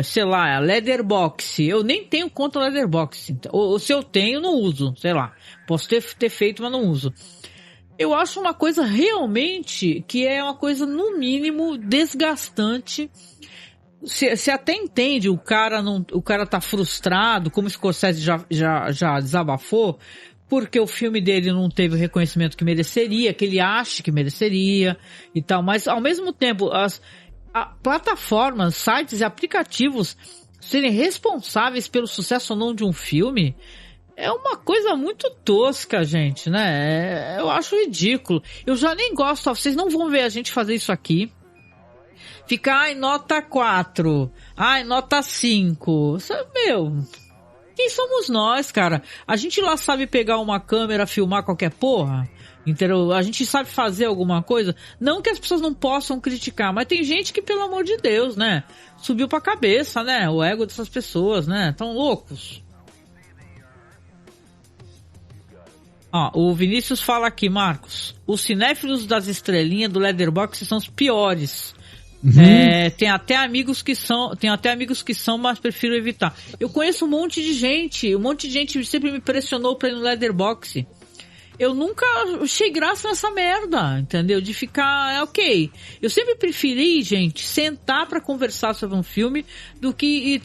sei lá, Letterboxd. Eu nem tenho conta Letterboxd. Ou se eu tenho, não uso, sei lá. Posso ter feito, mas não uso. Eu acho uma coisa realmente que é uma coisa, no mínimo, desgastante. Você até entende, o cara tá frustrado, como o Scorsese já desabafou, porque o filme dele não teve o reconhecimento que mereceria, que ele acha que mereceria e tal, mas ao mesmo tempo, as plataformas, sites e aplicativos serem responsáveis pelo sucesso ou não de um filme, é uma coisa muito tosca, gente, né? Eu acho ridículo. Eu já nem gosto, vocês não vão ver a gente fazer isso aqui. Ficar, nota 4. Nota 5. Quem somos nós, cara? A gente lá sabe pegar uma câmera, filmar qualquer porra? Entendeu? A gente sabe fazer alguma coisa? Não que as pessoas não possam criticar, mas tem gente que, pelo amor de Deus, né? Subiu pra cabeça, né? O ego dessas pessoas, né? Tão loucos. O Vinícius fala aqui, Marcos. Os cinéfilos das estrelinhas do Letterboxd são os piores. Tem até amigos que são, mas prefiro evitar. Eu conheço um monte de gente sempre me pressionou pra ir no Letterboxd. Eu nunca achei graça nessa merda, entendeu? De ficar, ok. Eu sempre preferi, gente, sentar pra conversar sobre um filme do que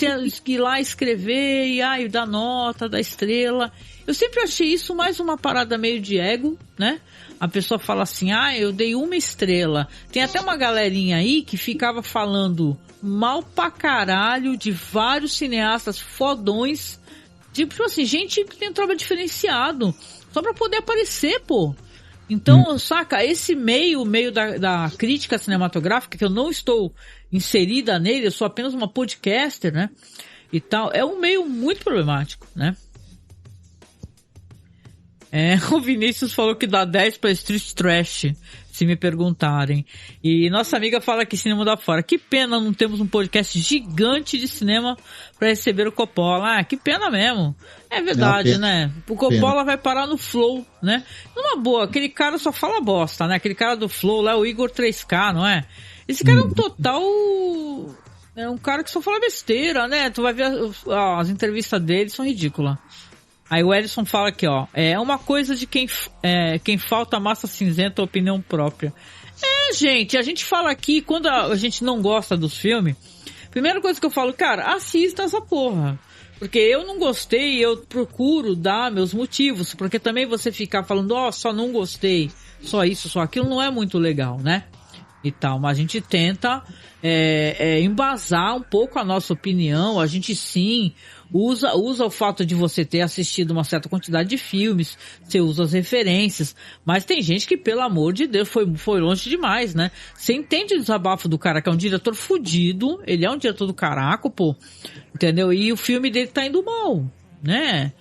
ir lá escrever e dar nota, dar estrela. Eu sempre achei isso mais uma parada meio de ego, né? A pessoa fala assim, eu dei 1 estrela. Tem até uma galerinha aí que ficava falando mal pra caralho de vários cineastas fodões. Tipo assim, gente que tem trabalho diferenciado. Só pra poder aparecer, pô. Então, saca, esse meio da crítica cinematográfica, que eu não estou inserida nele, eu sou apenas uma podcaster, né? E tal, é um meio muito problemático, né? O Vinícius falou que dá 10 pra Street Trash, se me perguntarem. E nossa amiga fala que cinema dá fora. Que pena não temos um podcast gigante de cinema pra receber o Coppola. Que pena mesmo. É verdade, né? O Coppola vai parar no Flow, né? Numa boa, aquele cara só fala bosta, né? Aquele cara do Flow lá, o Igor 3K, não é? Esse cara é um total... É um cara que só fala besteira, né? Tu vai ver as entrevistas dele, são ridículas. Aí o Edson fala aqui, ó, é uma coisa de quem falta massa cinzenta, opinião própria. Gente, a gente fala aqui, quando a gente não gosta dos filmes, primeira coisa que eu falo, cara, assista essa porra. Porque eu não gostei, eu procuro dar meus motivos, porque também você ficar falando, só não gostei, só isso, só aquilo, não é muito legal, né? E tal, mas a gente tenta embasar um pouco a nossa opinião, a gente sim... Usa o fato de você ter assistido uma certa quantidade de filmes, você usa as referências, mas tem gente que, pelo amor de Deus, foi longe demais, né? Você entende o desabafo do cara que é um diretor fudido, ele é um diretor do caraco, pô, entendeu? E o filme dele tá indo mal, né?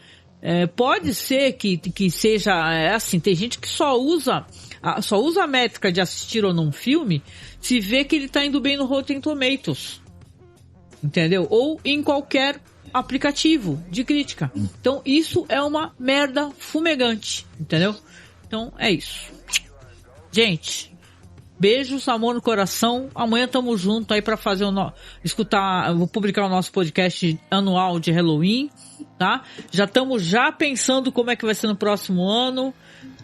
Pode ser que seja assim, tem gente que só usa a métrica de assistir ou não um filme se vê que ele tá indo bem no Rotten Tomatoes, entendeu? Ou em qualquer aplicativo de crítica. Então isso é uma merda fumegante, entendeu? Então é isso. Gente, beijos, amor no coração. Amanhã tamo junto aí pra fazer vou publicar o nosso podcast anual de Halloween, tá? Já estamos pensando como é que vai ser no próximo ano.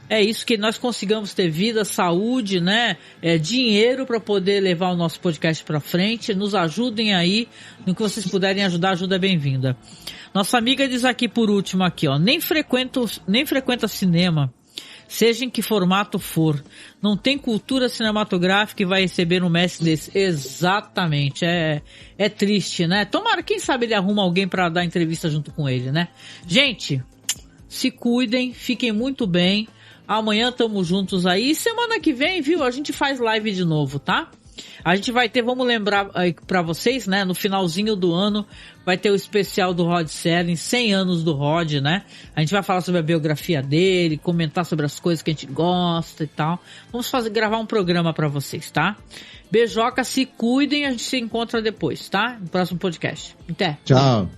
É isso, que nós consigamos ter vida, saúde, né? Dinheiro para poder levar o nosso podcast para frente. Nos ajudem aí, no que vocês puderem ajudar, ajuda é bem-vinda. Nossa amiga diz aqui por último aqui, ó, nem frequenta cinema, seja em que formato for. Não tem cultura cinematográfica e vai receber um mestre desse. Exatamente, é triste, né? Tomara, quem sabe ele arruma alguém para dar entrevista junto com ele, né? Gente, se cuidem, fiquem muito bem. Amanhã tamo juntos aí. Semana que vem, viu? A gente faz live de novo, tá? A gente vai ter, vamos lembrar aí pra vocês, né? No finalzinho do ano vai ter o especial do Rod Serling, 100 anos do Rod, né? A gente vai falar sobre a biografia dele, comentar sobre as coisas que a gente gosta e tal. Vamos gravar um programa pra vocês, tá? Beijoca, se cuidem, a gente se encontra depois, tá? No próximo podcast. Até. Tchau.